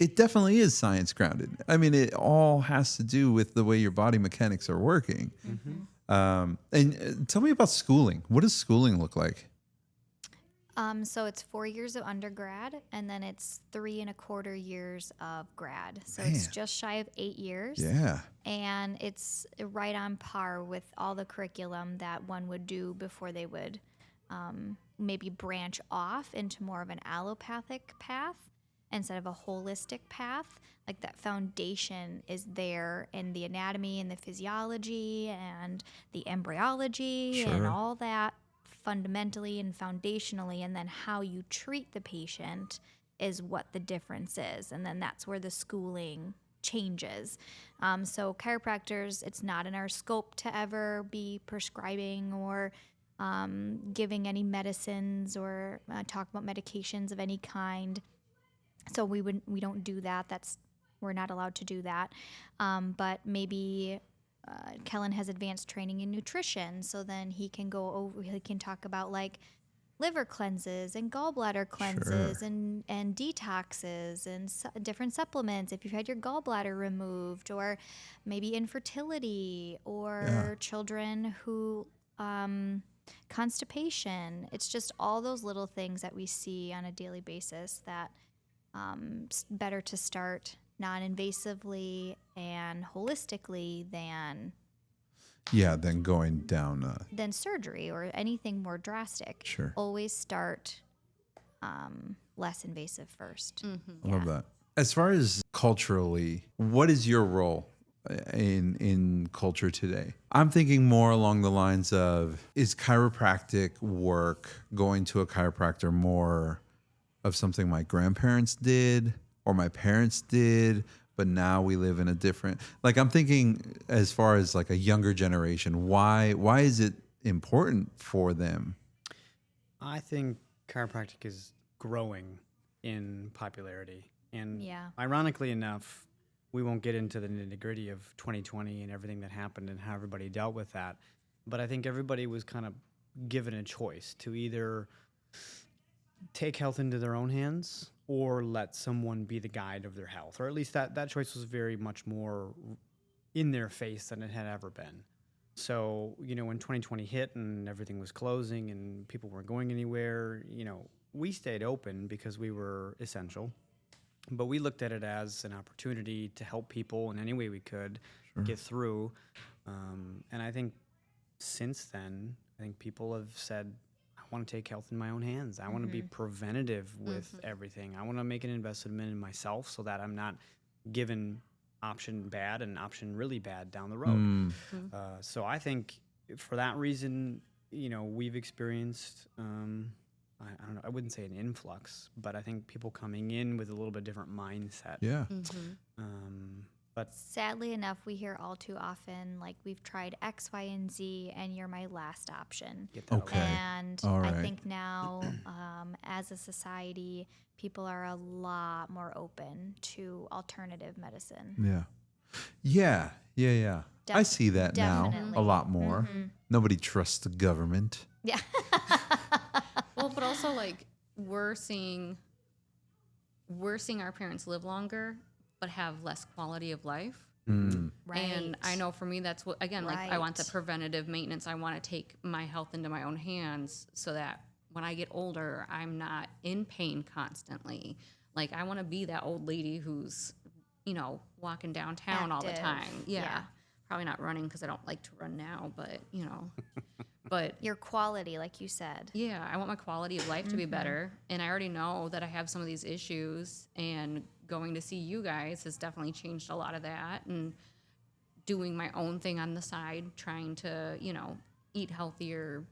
it definitely is science grounded. I mean, it all has to do with the way your body mechanics are working. And tell me about schooling. What does schooling look like? So it's 4 years of undergrad, and then it's 3.25 years of grad. So Man. it's just shy of 8 years. Yeah. And it's right on par with all the curriculum that one would do before they would maybe branch off into more of an allopathic path instead of a holistic path. Like that foundation is there in the anatomy and the physiology and the embryology and all that fundamentally and foundationally, and then how you treat the patient is what the difference is. And then that's where the schooling changes. So chiropractors, it's not in our scope to ever be prescribing or giving any medicines or talk about medications of any kind. So we don't do that. We're not allowed to do that. But maybe Kellen has advanced training in nutrition, so then he can talk about like liver cleanses and gallbladder cleanses and detoxes and different supplements if you've had your gallbladder removed, or maybe infertility or children who constipation. It's just all those little things that we see on a daily basis that better to start non-invasively and holistically than going down than surgery or anything more drastic. Sure. Always start less invasive first. I love that. As far as culturally, what is your role in culture today? I'm thinking more along the lines of, is chiropractic work, going to a chiropractor, more of something my grandparents did or my parents did, but now we live in a different, like I'm thinking as far as like a younger generation, why is it important for them? I think chiropractic is growing in popularity. And ironically enough, we won't get into the nitty-gritty of 2020 and everything that happened and how everybody dealt with that. But I think everybody was kind of given a choice to either take health into their own hands or let someone be the guide of their health. Or at least that choice was very much more in their face than it had ever been. So, when 2020 hit and everything was closing and people weren't going anywhere, we stayed open because we were essential. But we looked at it as an opportunity to help people in any way we could get through. And I think since then, people have said, I want to take health in my own hands. I want to be preventative with everything. I want to make an investment in myself so that I'm not given option bad and option really bad down the road. So I think for that reason, we've experienced, I don't know, I wouldn't say an influx, but I think people coming in with a little bit different mindset. Yeah. But sadly enough, we hear all too often, like, we've tried X, Y, and Z, and you're my last option. Okay. And All right. I think now, as a society, people are a lot more open to alternative medicine. Yeah. I see that now Definitely. a lot more. Nobody trusts the government. Yeah. Well, but also like we're seeing our parents live longer but have less quality of life. Right. And I know for me that's what, again, like I want the Right. preventative maintenance. I want to take my health into my own hands so that when I get older, I'm not in pain constantly. Like I want to be that old lady who's, walking downtown all the Active. time. Yeah. Yeah. Probably not running because I don't like to run now, but But Your quality, like you said. yeah, I want my quality of life to be better. And I already know that I have some of these issues, and going to see you guys has definitely changed a lot of that. And doing my own thing on the side, trying to, eat healthier,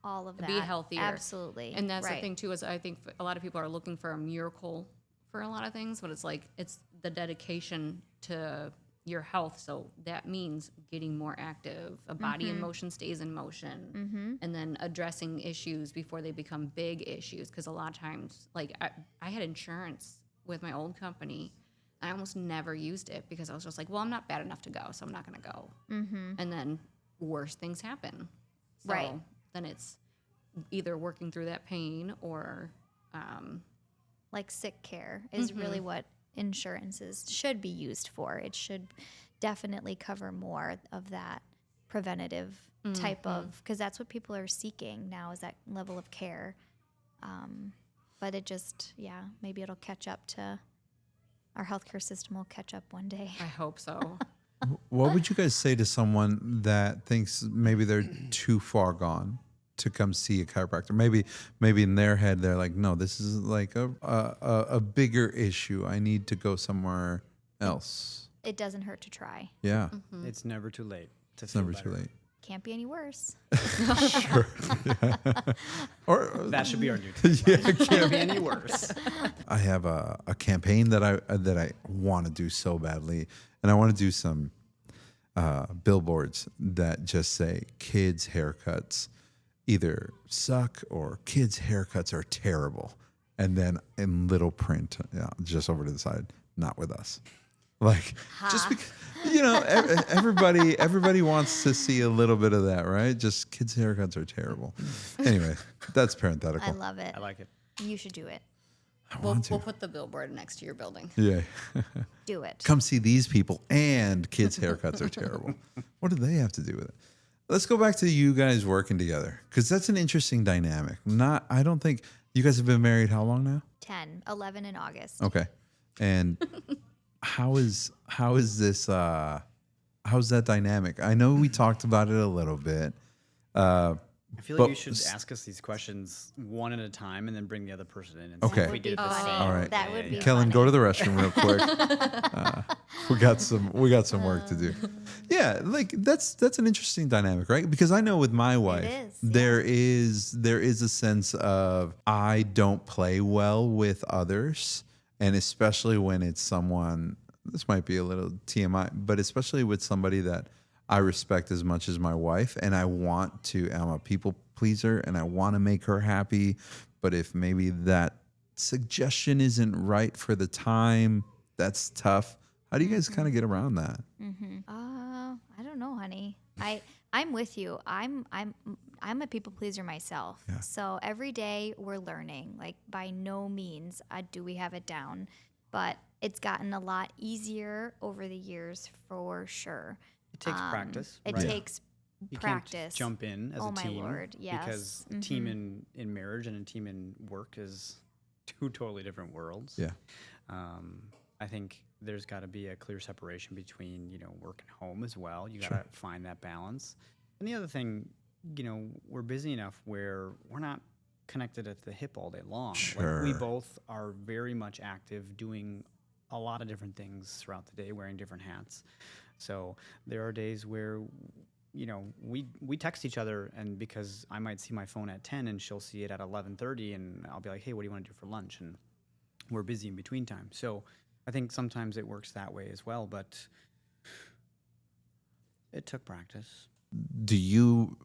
All of that. be healthier. Absolutely. And that's right. the thing too, is I think a lot of people are looking for a miracle for a lot of things, but it's like, it's the dedication to your health. So that means getting more active, a body in motion stays in motion, and then addressing issues before they become big issues. Because a lot of times, like I had insurance with my old company. I almost never used it because I was just like, well, I'm not bad enough to go, so I'm not going to go. And then worse things happen. So Right. then it's either working through that pain or Like sick care is really what insurances should be used for. It should definitely cover more of that preventative type of, because that's what people are seeking now, is that level of care. But it just, maybe it'll catch up to, our healthcare system will catch up one day. I hope so. What would you guys say to someone that thinks maybe they're too far gone to come see a chiropractor? Maybe in their head they're like, no, this is like a bigger issue. I need to go somewhere else. It doesn't hurt to try. Yeah, It's never too late. it's never too late. Can't be any worse. Sure. Or That should be our new tagline. It can't be any worse. I have a campaign that I want to do so badly, and I want to do some billboards that just say kids' haircuts either suck or kids' haircuts are terrible, and then in little print, just over to the side, not with us. Like, just because, everybody wants to see a little bit of that, right? Just kids' haircuts are terrible. Anyway, that's parenthetical. I love it. I like it. You should do it. We'll put the billboard next to your building. Yeah. Do it. Come see these people, and kids' haircuts are terrible. What do they have to do with it? Let's go back to you guys working together, because that's an interesting dynamic. I don't think you guys have been married how long now? 11 in August. Okay. And how is this how's that dynamic? I know we talked about it a little bit. I feel like But you should ask us these questions one at a time and then bring the other person in. And Okay. See if we Would be did the funny. same. All right. That would be Kellen, funny. go to the restroom real quick. We got some work to do. Yeah, like that's an interesting dynamic, right? Because I know with my wife, is, there is a sense of I don't play well with others, and especially when it's someone. This might be a little TMI, but especially with somebody that I respect as much as my wife, and I'm a people pleaser, and I want to make her happy. But if maybe that suggestion isn't right for the time, that's tough. How do you guys kind of get around that? I don't know, honey. I'm with you. I'm a people pleaser myself. Yeah. So every day we're learning. Like, by no means do we have it down, but it's gotten a lot easier over the years for sure. It takes practice. It right? takes You practice. can't just jump in as Oh a my team. Lord, yes. Because a team in marriage and a team in work is two totally different worlds. Yeah. I think there's got to be a clear separation between, work and home as well. You got to find that balance. And the other thing, we're busy enough where we're not connected at the hip all day long. Sure. Like, we both are very much active, doing a lot of different things throughout the day, wearing different hats. So there are days where, we text each other, and because I might see my phone at 10 and she'll see it at 11:30, and I'll be like, hey, what do you want to do for lunch? And we're busy in between time. So I think sometimes it works that way as well, but it took practice. Do you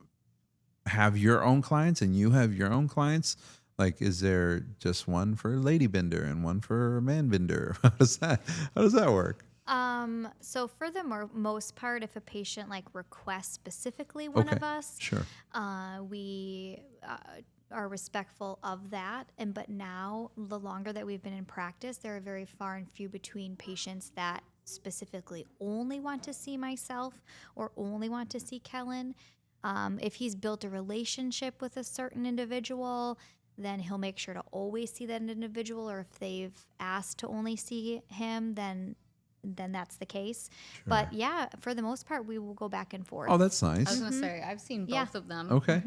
have your own clients and you have your own clients? Like, is there just one for lady bender and one for man bender? How does that work? So for the most part, if a patient requests specifically one of us, Sure. we are respectful of that. But now, the longer that we've been in practice, there are very far and few between patients that specifically only want to see myself or only want to see Kellen. If he's built a relationship with a certain individual, then he'll make sure to always see that individual. Or if they've asked to only see him, then then that's the case. But yeah, for the most part, we will go back and forth. Oh, that's I was nice. gonna say I've seen Yeah. both of them. Okay.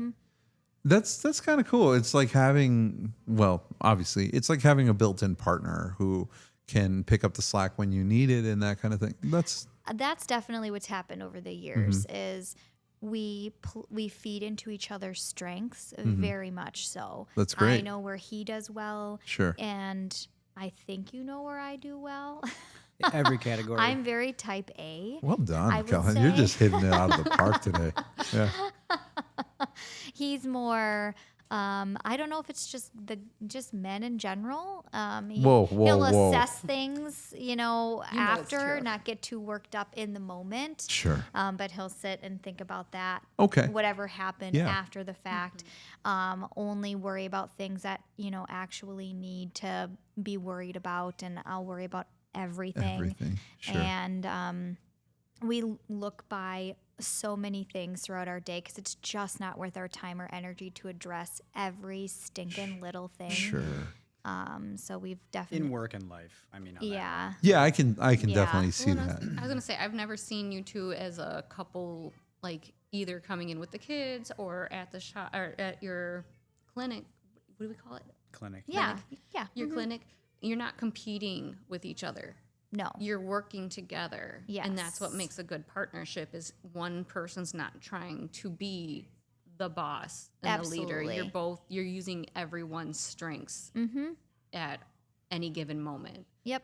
That's kind of cool. It's like having, well, obviously, it's like having a built-in partner who can pick up the slack when you need it and that kind of thing. That's definitely what's happened over the years is we feed into each other's strengths very much so. That's great. I know where he does well. Sure. And I think you know where I do well. Every category. I'm very type A. Well done, I would Kellen. You're say. just hitting it out of the park today. Yeah. He's more I don't know if it's just men in general. Whoa, he'll whoa. assess things, You know it's after, true. not get too worked up in the moment. Sure. But he'll sit and think about that. Okay. Whatever happened Yeah. after the fact. Only worry about things that, actually need to be worried about, and I'll worry about everything. Everything. Sure. And we look by so many things throughout our day because it's just not worth our time or energy to address every stinking little thing. Sure. So we've definitely in work and life. I mean, on that. yeah. Yeah, I can Yeah. definitely see Well, that. I was gonna say I've never seen you two as a couple, like either coming in with the kids or at the shop or at your clinic. What do we call it? Clinic. Yeah. Yeah. Your clinic. You're not competing with each other. No. You're working together. And that's what Yes. makes a good partnership is one person's not trying to be the boss and the leader. Absolutely. You're using everyone's strengths at any given moment. Yep.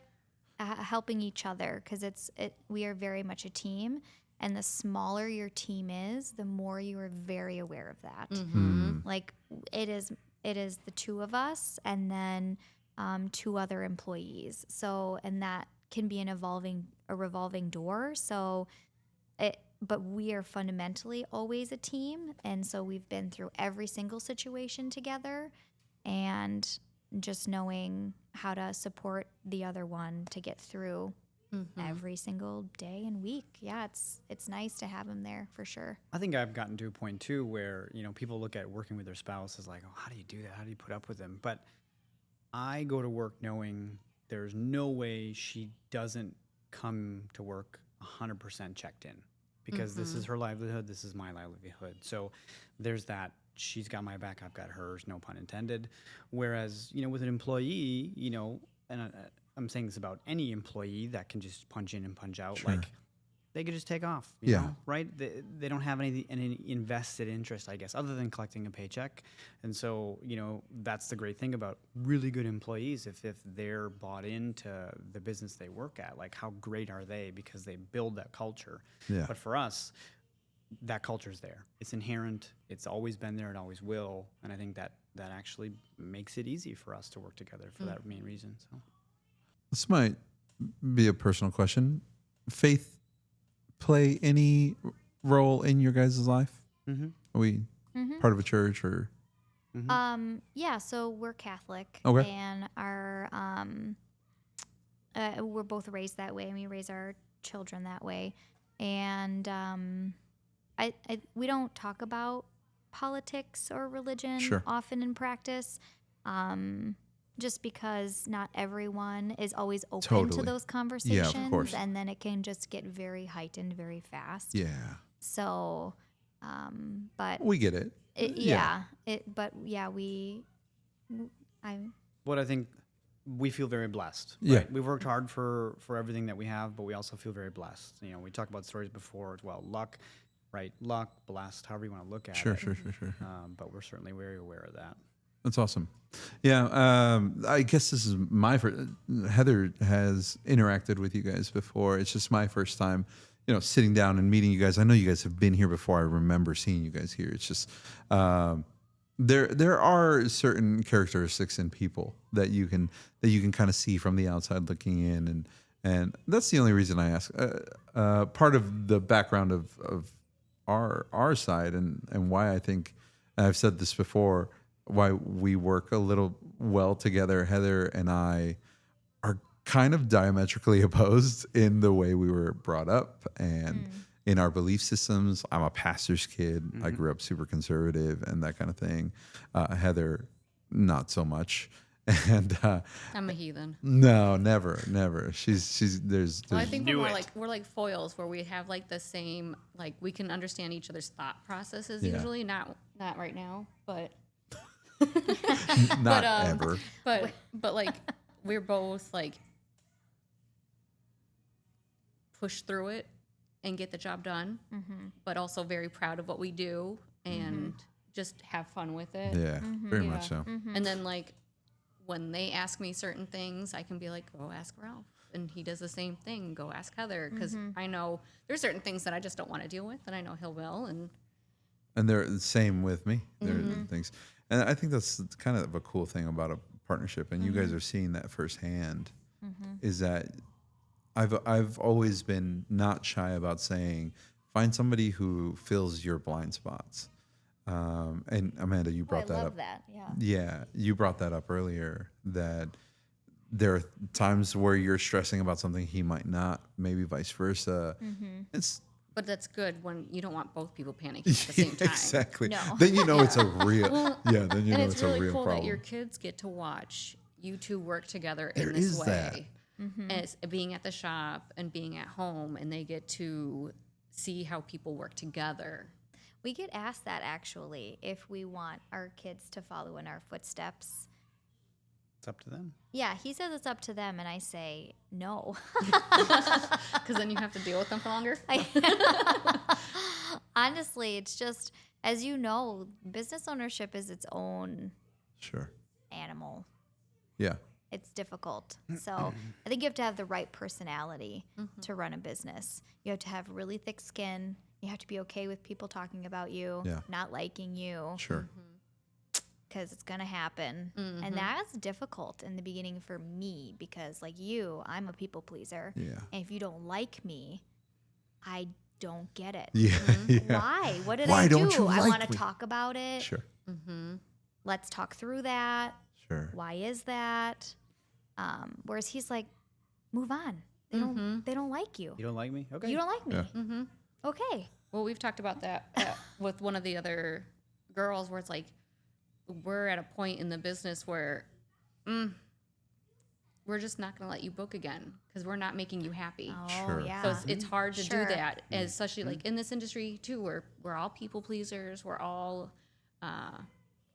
Helping each other because we are very much a team, and the smaller your team is, the more you are very aware of that. Like it is the two of us and then 2 other employees. So, and that can be a revolving door. So but we are fundamentally always a team. And so we've been through every single situation together, and just knowing how to support the other one to get through every single day and week. Yeah, it's nice to have him there for sure. I think I've gotten to a point too where, people look at working with their spouse as like, oh, how do you do that? How do you put up with them? But I go to work knowing there's no way she doesn't come to work 100% checked in, because this is her livelihood. This is my livelihood. So there's that. She's got my back. I've got hers. No pun intended. Whereas, with an employee, and I'm saying this about any employee that can just punch in and punch out, Sure. like they could just take off, right? They don't have any invested interest, I guess, other than collecting a paycheck. And so, that's the great thing about really good employees. If they're bought into the business they work at, like how great are they, because they build that culture. Yeah. But for us, that culture's there. It's inherent. It's always been there. It always will. And I think that actually makes it easy for us to work together for that main reason. So This might be a personal question. Faith play any role in your guys' life? Mm-hmm. Are we part of a church or? Yeah, so we're Catholic. Okay. And our we're both raised that way, and we raise our children that way. And we don't talk about politics or religion Sure. often in practice, just because not everyone is always open to Totally. those conversations. course. And then it can just get very heightened very fast. Yeah. So, but We get it. What I think we feel very blessed. Yeah. Right? We've worked hard for everything that we have, but we also feel very blessed. We talked about stories before as well. Luck, right? Luck, blessed, however you want to look at Sure. it. But we're certainly very aware of that. That's awesome. Yeah. I guess this is my first. Heather has interacted with you guys before. It's just my first time, sitting down and meeting you guys. I know you guys have been here before. I remember seeing you guys here. It's just, there are certain characteristics in people that you can kind of see from the outside looking in. And that's the only reason I ask. Part of the background of our side and why I think, and I've said this before, why we work a little well together. Heather and I are kind of diametrically opposed in the way we were brought up and in our belief systems. I'm a pastor's kid. I grew up super conservative and that kind of thing. Heather, not so much. And I'm a heathen. no, never. There's Well, I think Knew we're like foils, where we have like the same, like we can understand each other's thought processes. Yeah. Usually, not right now, but not ever. but like we're both like push through it and get the job done, but also very proud of what we do and just have fun with it. Yeah, very much so. And then like when they ask me certain things, I can be like, go ask Ralph. And he does the same thing. Go ask Heather. Because I know there's certain things that I just don't want to deal with, and I know he'll will. And they're the same with me. There are things, and I think that's kind of a cool thing about a partnership. And you guys are seeing that firsthand. Is that I've always been not shy about saying, find somebody who fills your blind spots. And Amanda, you brought that up. that. Yeah. Yeah, you brought that up earlier, that there are times where you're stressing about something he might not, maybe vice versa. But that's good when you don't want both people panicking at the same time. Exactly. No. Then you know it's a real, then you And know it's it's really a real cool problem. that your kids get to watch you two work together There in this is way. that. And it's being at the shop and being at home, and they get to see how people work together. We get asked that actually, if we want our kids to follow in our footsteps. It's up to them. Yeah, he says it's up to them, and I say no. Because then you have to deal with them for longer. Honestly, it's just, as you know, business ownership is its own Sure. animal. Yeah. It's difficult. So I think you have to have the right personality to run a business. You have to have really thick skin. You have to be okay with people talking about you, Yeah. not liking you, Sure. because it's going to happen. And that's difficult in the beginning for me because, like you, I'm a people pleaser. Yeah. And if you don't like me, I don't get it. Yeah. yeah. Why? What did Why I do? don't you I like want to me? talk about it. Sure. Let's talk through that. Sure. Why is that? Whereas he's like, move on. They don't like you. You don't like me? Okay. You don't like me. Yeah. Okay. Well, we've talked about that with one of the other girls, where it's like we're at a point in the business where we're just not going to let you book again because we're not making you happy. Oh, Sure. yeah. So it's hard to Sure. do that, especially like in this industry too, where we're all people pleasers. We're all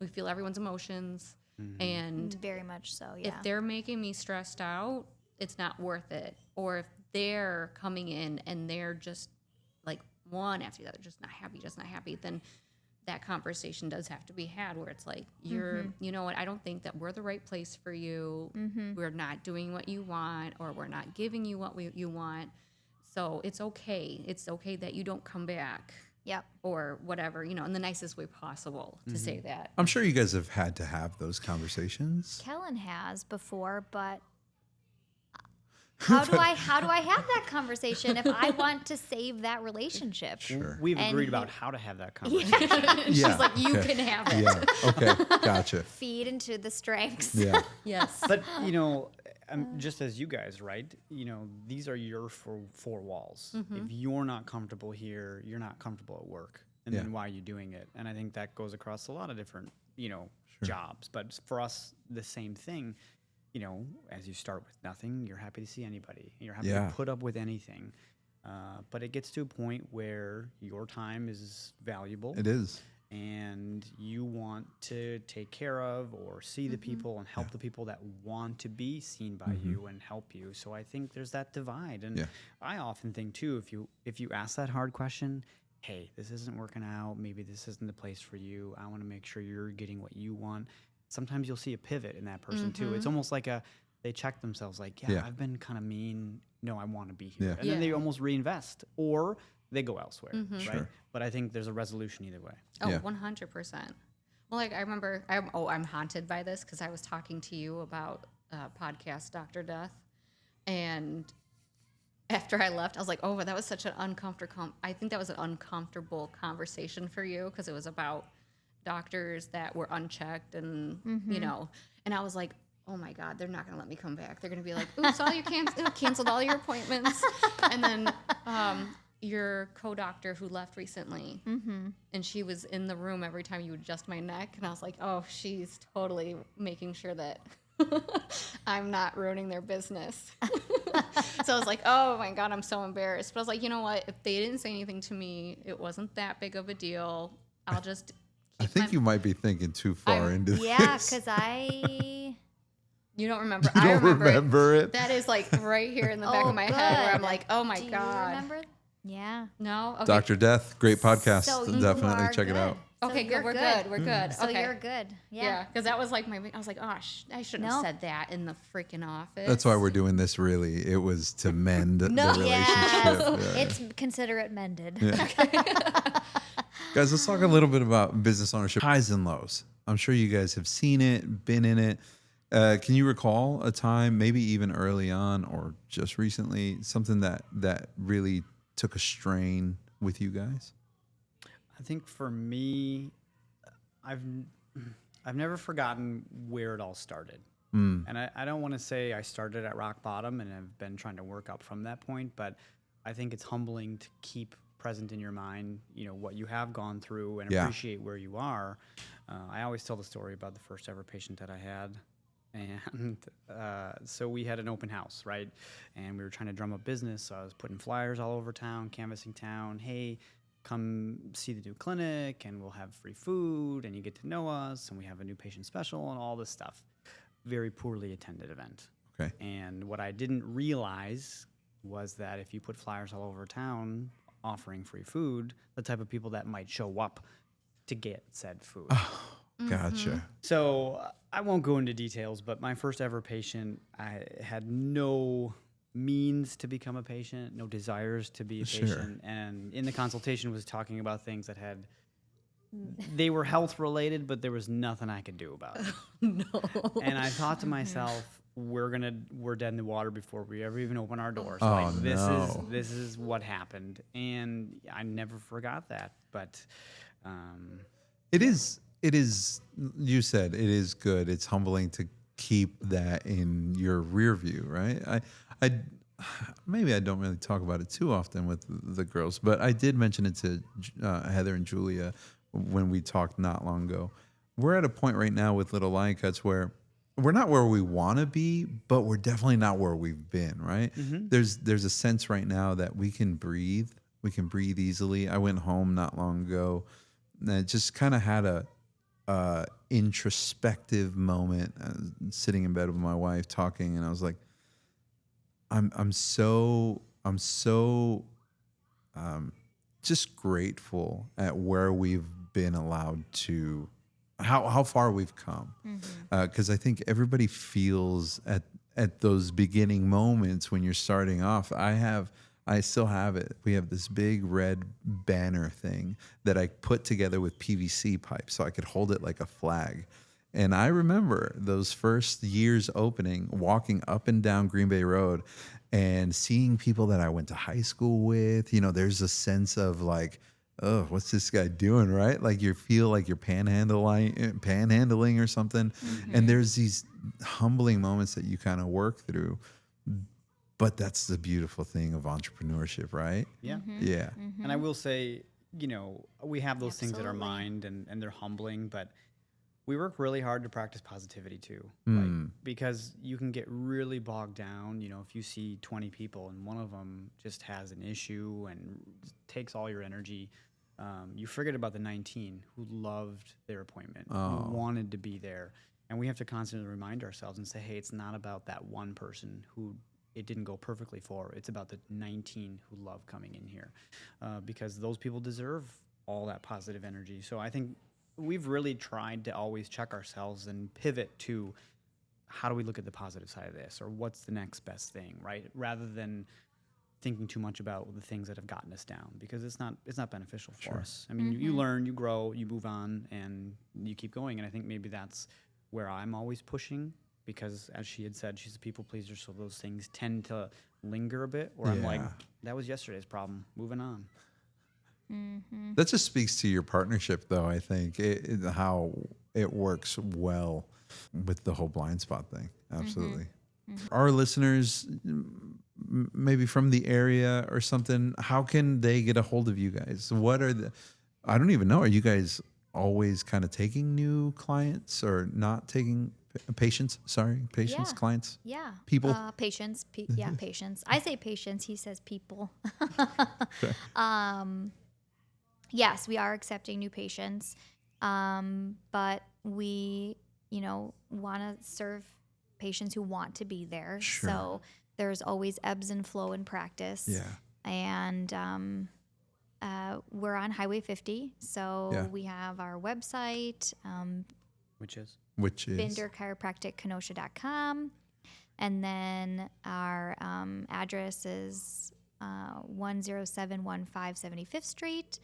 we feel everyone's emotions, and Very much so, yeah. if they're making me stressed out, it's not worth it. Or if they're coming in and they're just like one after the other, just not happy, then that conversation does have to be had where it's like, you know what, I don't think that we're the right place for you. We're not doing what you want, or we're not giving you what you want. So it's okay. It's okay that you don't come back. Yep. Or whatever, in the nicest way possible to say that. I'm sure you guys have had to have those conversations. Kellen has before, but how do I have that conversation if I want to save that relationship? Sure. We've And agreed he- about how to have that conversation. She's Yeah, like, you okay. can have it. Yeah. Okay. Gotcha. Feed into the strengths. Yeah. Yes. But just as you guys, right? These are your four walls. If you're not comfortable here, you're not comfortable at work, and Yeah. then why are you doing it? And I think that goes across a lot of different, jobs. But for us, the same thing. As you start with nothing, you're happy to see anybody. You're happy Yeah. to put up with anything. But it gets to a point where your time is valuable. It is. And you want to take care of or see the people and help the people that want to be seen by you and help you. So I think there's that divide. And Yeah. I often think too, if you ask that hard question, hey, this isn't working out, maybe this isn't the place for you, I want to make sure you're getting what you want. Sometimes you'll see a pivot in that person too. It's almost like they check themselves like, Yeah. I've been kind of mean. No, I want to be here. Yeah. And then they Yeah. almost reinvest or they go elsewhere, right? Sure. But I think there's a resolution either way. Oh, Yeah. 100%. Well, like I remember, I'm haunted by this because I was talking to you about podcast Dr. Death, and after I left, I was like, oh, that was such an uncomfortable. I think that was an uncomfortable conversation for you because it was about doctors that were unchecked, and and I was like, oh my God, they're not going to let me come back. They're going to be like, oops, you canceled all your appointments, and then. Your co-doctor who left recently, and she was in the room every time you would adjust my neck, and I was like, oh, she's totally making sure that I'm not ruining their business. So I was like, oh my God, I'm so embarrassed. But I was like, you know what? If they didn't say anything to me, it wasn't that big of a deal. I'll just I think you might be thinking too far into Yeah, this. because You don't remember. You I don't remember it? That is like right here in the back of my head where I'm like, oh my Do God. you remember? Yeah. No? Okay. Dr. Death, great podcast. So you Definitely are check it good. out. So Okay, you're good. We're good. We're good. So okay. you're good. Yeah, Yeah. because that was like I was like, oh, I shouldn't have No. said that in the freaking office. That's why we're doing this. Really, it was to mend the relationship. Yes. Yeah. It's consider it mended. Guys, let's talk a little bit about business ownership, highs and lows. I'm sure you guys have seen it, been in it. Can you recall a time, maybe even early on or just recently, something that really took a strain with you guys? I think for me, I've never forgotten where it all started. And I don't want to say I started at rock bottom and have been trying to work up from that point, but I think it's humbling to keep present in your mind, what you have gone through and Yeah. appreciate where you are. I always tell the story about the first ever patient that I had. And so we had an open house, right? And we were trying to drum up business. So I was putting flyers all over town, canvassing town. Hey, come see the new clinic and we'll have free food and you get to know us and we have a new patient special and all this stuff. Very poorly attended event. Okay. And what I didn't realize was that if you put flyers all over town offering free food, the type of people that might show up to get said food. Gotcha. So I won't go into details, but my first ever patient, I had no means to become a patient, no desires to be a Sure. patient. And in the consultation was talking about things that they were health related, but there was nothing I could do about it. no. And I thought to myself, we're dead in the water before we ever even open our doors. Oh, Like no. this is what happened. And I never forgot that. But It is, you said it is good. It's humbling to keep that in your rear view, right? I maybe I don't really talk about it too often with the girls, but I did mention it to Heather and Julia when we talked not long ago. We're at a point right now with Little Lion Cuts where we're not where we want to be, but we're definitely not where we've been, right? There's a sense right now that we can breathe. We can breathe easily. I went home not long ago and I just kind of had a introspective moment, sitting in bed with my wife talking, and I was like, I'm so just grateful at where we've been allowed to, how far we've come, because I think everybody feels at those beginning moments when you're starting off. I still have it. We have this big red banner thing that I put together with PVC pipe so I could hold it like a flag. And I remember those first years opening, walking up and down Green Bay Road and seeing people that I went to high school with. There's a sense of like, oh, what's this guy doing, right? Like you feel like you're panhandling or something. And there's these humbling moments that you kind of work through. But that's the beautiful thing of entrepreneurship, right? yeah. Yeah. And I will say, we have those things in our Absolutely. mind and they're humbling, but we work really hard to practice positivity too. Because you can get really bogged down, if you see 20 people and one of them just has an issue and takes all your energy, you forget about the 19 who loved their appointment, who wanted to be there. And we have to constantly remind ourselves and say, hey, it's not about that one person who it didn't go perfectly for. It's about the 19 who love coming in here, because those people deserve all that positive energy. So I think we've really tried to always check ourselves and pivot to how do we look at the positive side of this, or what's the next best thing, right? Rather than thinking too much about the things that have gotten us down, because it's not beneficial for us. I mean, you learn, you grow, you move on, and you keep going. And I think maybe that's where I'm always pushing, because as she had said, she's a people pleaser, so those things tend to linger a bit, where I'm like, Yeah. that was yesterday's problem, moving on. That just speaks to your partnership, though, I think, how it works well with the whole blind spot thing. Absolutely. Our listeners, maybe from the area or something, how can they get a hold of you guys? I don't even know. Are you guys always kind of taking new clients or not taking Patients, Yeah. clients. Yeah. People? Patients. Yeah, patients. I say patients. He says people. Yes, we are accepting new patients. But we, want to serve patients who want to be there. Sure. So there's always ebbs and flow in practice. Yeah. And we're on Highway 50. So Yeah. we have our website, Which is binderchiropractickenosha.com. And then our address is 10715 75th Street.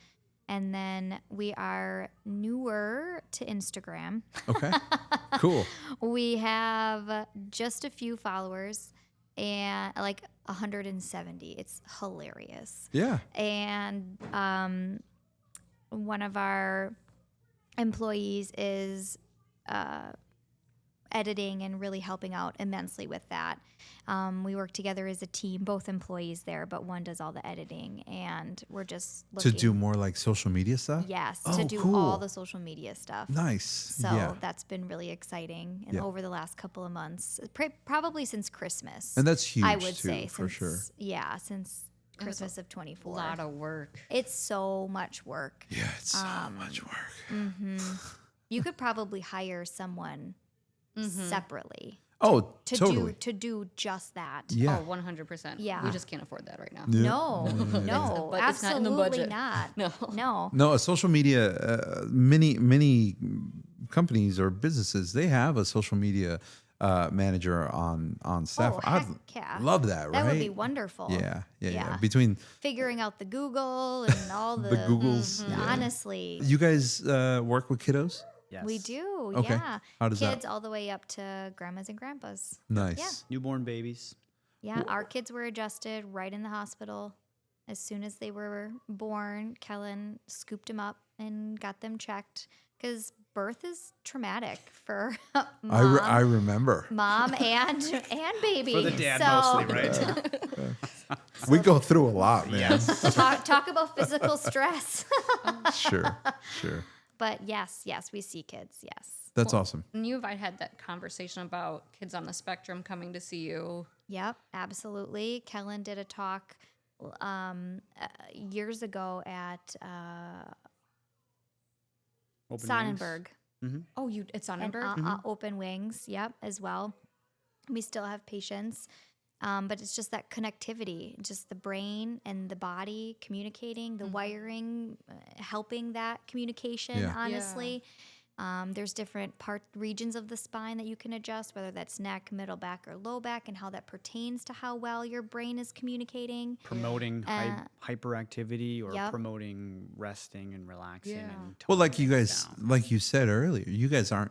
And then we are newer to Instagram. Okay. Cool. We have just a few followers and like 170. It's hilarious. Yeah. And one of our employees is editing and really helping out immensely with that. We work together as a team, both employees there, but one does all the editing, and we're just looking To do more like social media stuff? Yes, Oh, to do cool. all the social media stuff. Nice. So yeah. that's been really exciting, and Yeah. over the last couple of months, probably since Christmas. And that's huge I would too, say, for since, sure. Yeah, since Christmas of A 24. lot of work. It's so much work. Yeah, it's so much work. You could probably hire someone separately Oh, to totally. do just that. Yeah. Oh, 100%. Yeah. We just can't afford that right now. No, But no, it's not in the absolutely budget. not. No. No. No, a social media, many companies or businesses, they have a social media manager on staff. Oh, I'd heck yeah. love that, right? That would be wonderful. Yeah. Between Figuring out the Google and all the, Googles, yeah. honestly, you guys work with kiddos? yes. we do. Okay. Yeah. How does that- Kids all the way up to grandmas and grandpas. Nice. Yeah. Newborn babies. Yeah. Our kids were adjusted right in the hospital. As soon as they were born, Kellen scooped them up and got them checked because birth is traumatic for mom, I remember. mom and baby. For the dad So, mostly, right? We go through a lot, man. Yes. talk about physical stress. Sure. But yes, we see kids. Yes. That's awesome. And you've had that conversation about kids on the spectrum coming to see you. Yep, absolutely. Kellen did a talk years ago at Open Sonnenberg. Oh, it's on And number? Open Wings, yep, as well. We still have patients, but it's just that connectivity, just the brain and the body communicating, the wiring, helping that communication, Yeah. honestly. There's different regions of the spine that you can adjust, whether that's neck, middle back, or low back, and how that pertains to how well your brain is communicating. Promoting hyperactivity or Yep. promoting resting and relaxing. Yeah. And Well, like toning you it guys, down. like you said earlier, you guys aren't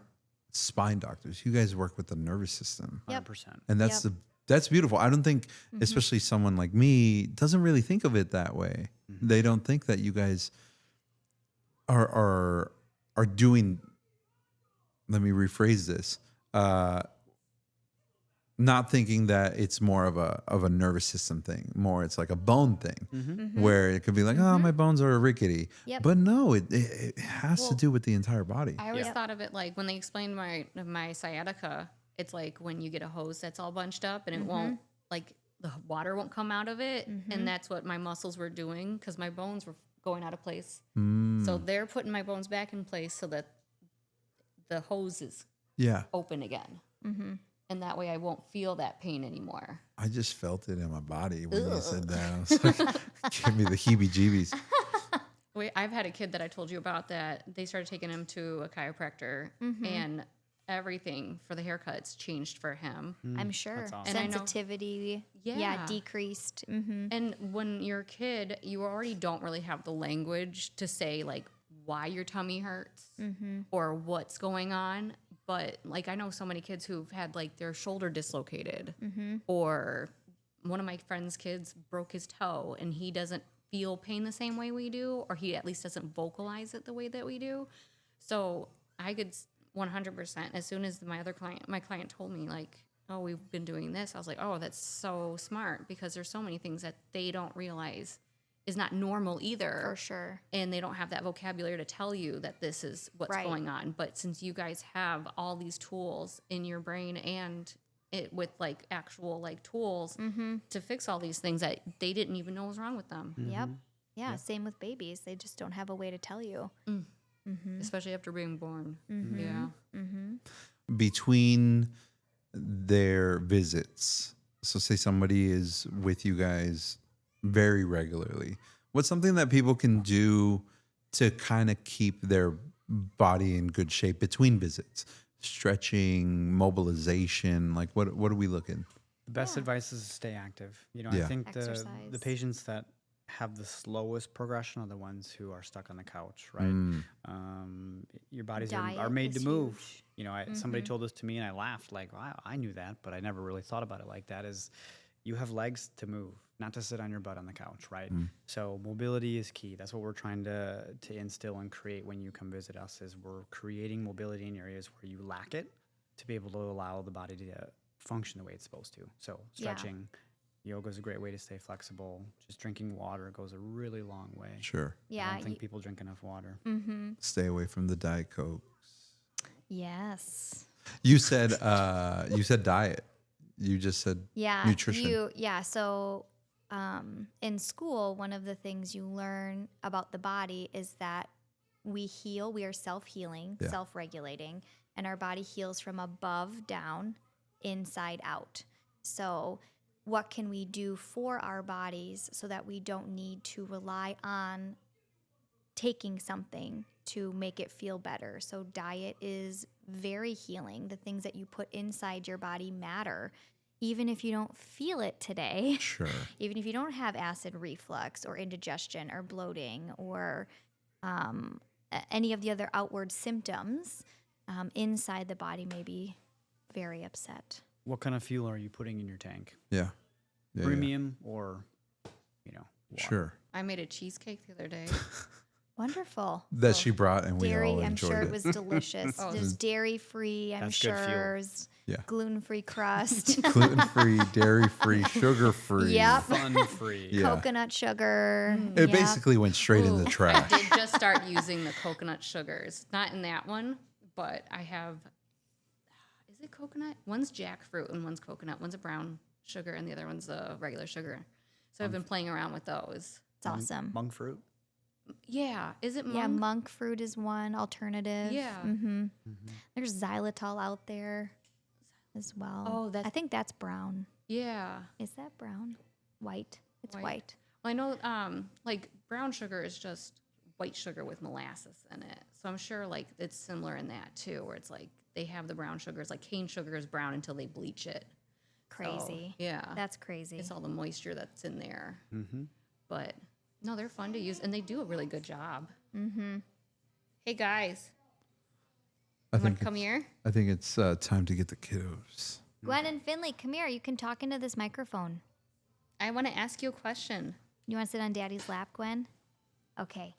spine doctors. You guys work with the nervous system. Yep. 100%. And that's Yep. that's beautiful. I don't think, especially someone like me, doesn't really think of it that way. They don't think that you guys are doing. Let me rephrase this. Not thinking that it's more of a nervous system thing. More, it's like a bone thing, where it could be like, oh, my bones are rickety. Yep. But no, it has to do with the entire body. I always Yeah. thought of it like when they explained my sciatica, it's like when you get a hose that's all bunched up and it won't, like the water won't come out of it. And that's what my muscles were doing because my bones were going out of place. So they're putting my bones back in place so that the hose is Yeah. open again. And that way I won't feel that pain anymore. I just felt it in my body when you said that. I was like, give me the heebie-jeebies. I've had a kid that I told you about that they started taking him to a chiropractor and everything for the haircuts changed for him. I'm sure. That's awesome. And I know- Sensitivity, Yeah. decreased. And when you're a kid, you already don't really have the language to say like why your tummy hurts or what's going on. But like I know so many kids who've had like their shoulder dislocated or one of my friend's kids broke his toe and he doesn't feel pain the same way we do, or he at least doesn't vocalize it the way that we do. So I could 100%, as soon as my client told me like, oh, we've been doing this, I was like, oh, that's so smart because there's so many things that they don't realize is not normal either. For sure. And they don't have that vocabulary to tell you that this is what's Right. going on. But since you guys have all these tools in your brain and it with like actual like tools to fix all these things that they didn't even know was wrong with them, Yep. Yeah, same with babies. They just don't have a way to tell you. especially after being born. Yeah. Between their visits, so say somebody is with you guys very regularly, what's something that people can do to kind of keep their body in good shape between visits? Stretching, mobilization, like what are we looking? The best advice is to stay active. You know, Yeah. I think the Exercise. patients that have the slowest progression are the ones who are stuck on the couch, right? Mm. Your bodies are Diet made to is move. huge. You know, somebody told this to me and I laughed like, wow, I knew that, but I never really thought about it like that. Is you have legs to move, not to sit on your butt on the couch, right? So mobility is key. That's what we're trying to instill and create when you come visit us. Is we're creating mobility in areas where you lack it to be able to allow the body to function the way it's supposed to. So stretching, yoga is a great way to stay flexible. Just drinking water goes a really long way. Sure. Yeah. I don't think people drink enough water. Stay away from the Diet Coke. Yes. You said diet. You just said Yeah. nutrition. So in school, one of the things you learn about the body is that we heal. We are self-healing, Yeah. self-regulating, and our body heals from above down, inside out. So what can we do for our bodies so that we don't need to rely on taking something to make it feel better? So diet is very healing. The things that you put inside your body matter. Even if you don't feel it today, Sure. even if you don't have acid reflux or indigestion or bloating or any of the other outward symptoms, inside the body may be very upset. What kind of fuel are you putting in your tank? Yeah. Yeah, Premium or, water? Sure. I made a cheesecake the other day. Wonderful. That she brought and we Dairy, all I'm enjoyed sure it. it was delicious. There's dairy free, I'm That's good fuel. sure. Yeah. Gluten free crust. Gluten-free, dairy-free, sugar-free. Yep. Fun free. Yeah. Coconut sugar. It Yep. basically went straight in the I trash. did just start using the coconut sugars. Not in that one, but I have. Is it coconut? One's jackfruit and one's coconut. One's a brown sugar and the other one's a regular sugar. So I've been playing around with those. It's awesome. Monk fruit. Yeah. Is it monk? Yeah, monk fruit is one alternative. Yeah. There's xylitol out there as well. Oh, I think that's brown. Yeah. Is that brown? White. It's white. Well, I know like brown sugar is just white sugar with molasses in it. So I'm sure like it's similar in that too, where it's like they have the brown sugars, like cane sugar is brown until they bleach it. Crazy. So, yeah. That's crazy. It's all the moisture that's in there. But no, they're fun to use and they do a really good job. Hey guys, I you want think to come here? I think it's time to get the kiddos. Gwen and Finley, come here. You can talk into this microphone. I want to ask you a question. You want to sit on Daddy's lap, Gwen? Okay.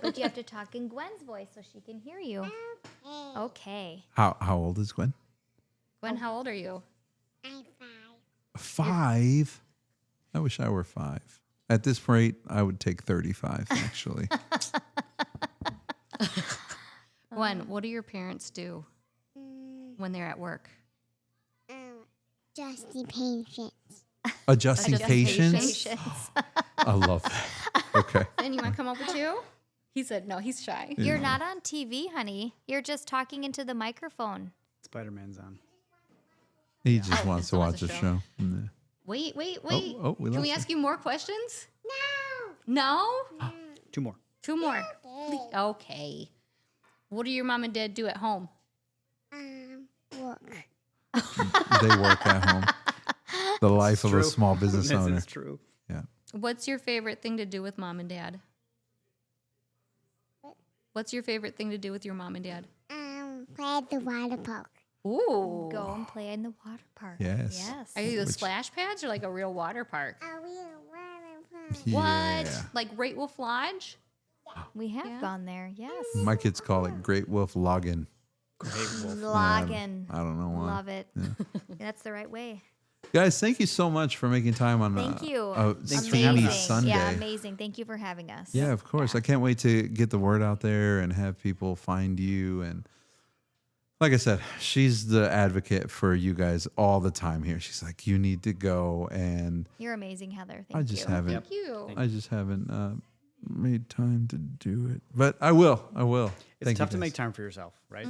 But you have to talk in Gwen's voice so she can hear you. Okay. How old is Gwen? Gwen, how old are you? I'm 5. 5. I wish I were 5. At this rate, I would take 35, actually. Gwen, what do your parents do when they're at work? Just the patience. Adjusting patience? Patience. I love that. Okay. And you want to come over too? He said no, he's shy. You're not on TV, honey. You're just talking into the microphone. Spider-Man's on. He just Oh, wants still to wants watch a a show. show. Yeah. Wait. we Can we lost ask you more questions? No. No? 2 more. 2 more. Okay. What do your mom and dad do at home? Work. They work at home. The life of a True. small business This owner. is true. Yeah. What's your favorite thing to do with mom and dad? What's your favorite thing to do with your mom and dad? Play at the water park. Ooh. Go and play in the water park. Yes. Yes. Are you the splash pads or like a real water park? Are we a water park? Yeah. What? Like Great Wolf Lodge? We have Yeah. gone there. Yes. My kids call it Great Wolf Login. Great wolf. Logging. I don't know why. Love it. That's the right way. Guys, thank you so much for making time on Thank you. a Thanks for streamy having us. Sunday. Yeah, amazing. Thank you for having us. Yeah, of course. I can't wait to get the word out there and have people find you. And like I said, she's the advocate for you guys all the time here. She's like, you need to go. And You're amazing, Heather. Thank I just you. haven't. Thank you. I just haven't made time to do it. But I will. I will. It's Thank tough you to make guys. time for yourself, right?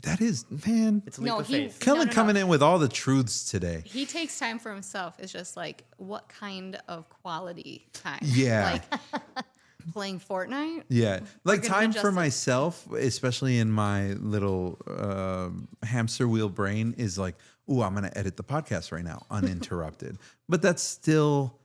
That is, man. It's a leap No, of he- faith. Kellen no. coming in with all the truths today. He takes time for himself. It's just like, what kind of quality time? Yeah. Like playing Fortnite? Yeah, like gonna time adjust for it. myself, especially in my little hamster wheel brain, is like, ooh, I'm gonna edit the podcast right now, uninterrupted. But that's still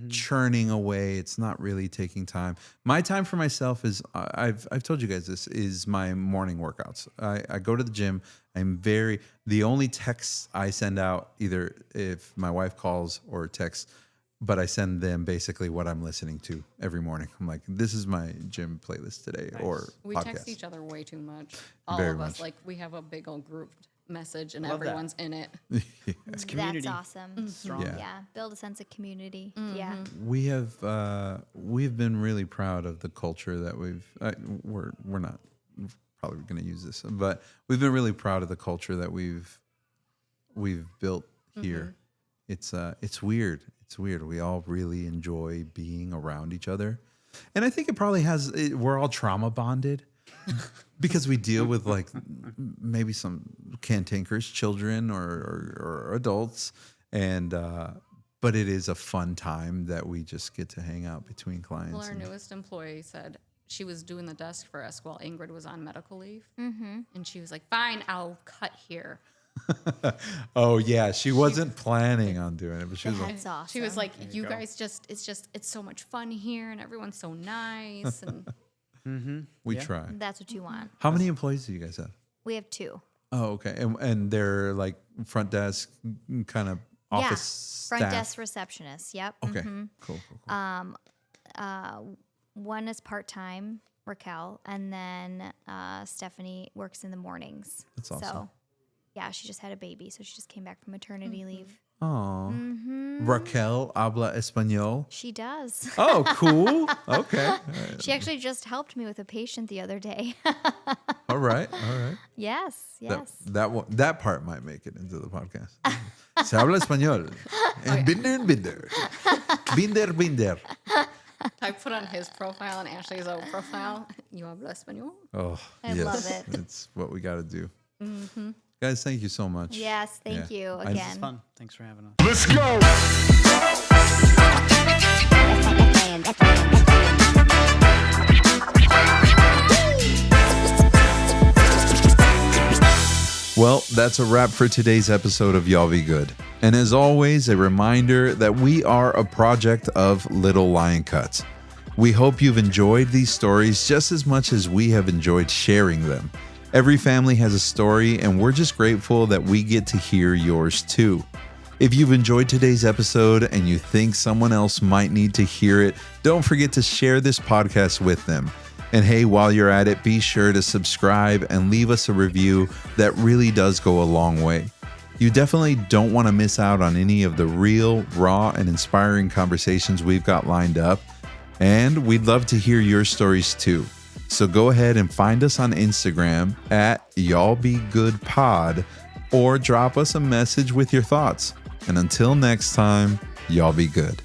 churning away. It's not really taking time. My time for myself is I've told you guys this is my morning workouts. I go to the gym. The only texts I send out, either if my wife calls or texts, but I send them basically what I'm listening to every morning. I'm like, this is my gym playlist today, or We podcast. text each other way too much. All Very of us. much. Like, we have a big old group message and Love that. everyone's in it. It's community. That's awesome. Strong. Yeah. Yeah, build a sense of community. Yeah. We've been really proud of the culture that we're not probably going to use this, but we've been really proud of the culture that we've built here. It's weird. It's weird. We all really enjoy being around each other, and I think it probably we're all trauma bonded because we deal with like maybe some cantankerous children or adults, and but it is a fun time that we just get to hang out between clients. Well, our and- newest employee said she was doing the desk for us while Ingrid was on medical leave. And she was like, fine, I'll cut here. Oh yeah, she wasn't planning on doing it, but she was like, That's awesome. She was like, you go. guys it's so much fun here and everyone's so nice. And we Yeah. try. That's what you want. How many employees do you guys have? We have 2. Oh, okay, and they're like front desk kind of office Front staff. desk receptionist. Yep. Okay, cool. One is part-time, Raquel, and then Stephanie works in the mornings. That's awesome. So, yeah, she just had a baby, so she just came back from maternity leave. Oh, Raquel habla español. She does. Oh, cool. Okay, She actually just helped me with a patient the other day. all right. Yes. That part might make it into the podcast. Se habla español. And binder. Binder. I put on his profile and Ashley's own profile. You habla español? Oh, I yes. love it. It's what we got to do. Guys, thank you so much. Yes, thank Yeah. you I- again. It's fun. Thanks for having us. Let's go. Well, that's a wrap for today's episode of Y'all Be Good. And as always, a reminder that we are a project of Little Lion Cuts. We hope you've enjoyed these stories just as much as we have enjoyed sharing them. Every family has a story, and we're just grateful that we get to hear yours too. If you've enjoyed today's episode and you think someone else might need to hear it, don't forget to share this podcast with them. And hey, while you're at it, be sure to subscribe and leave us a review. That really does go a long way. You definitely don't want to miss out on any of the real, raw, and inspiring conversations we've got lined up. And we'd love to hear your stories too. So go ahead and find us on Instagram at y'allbegoodpod or drop us a message with your thoughts. And until next time, y'all be good.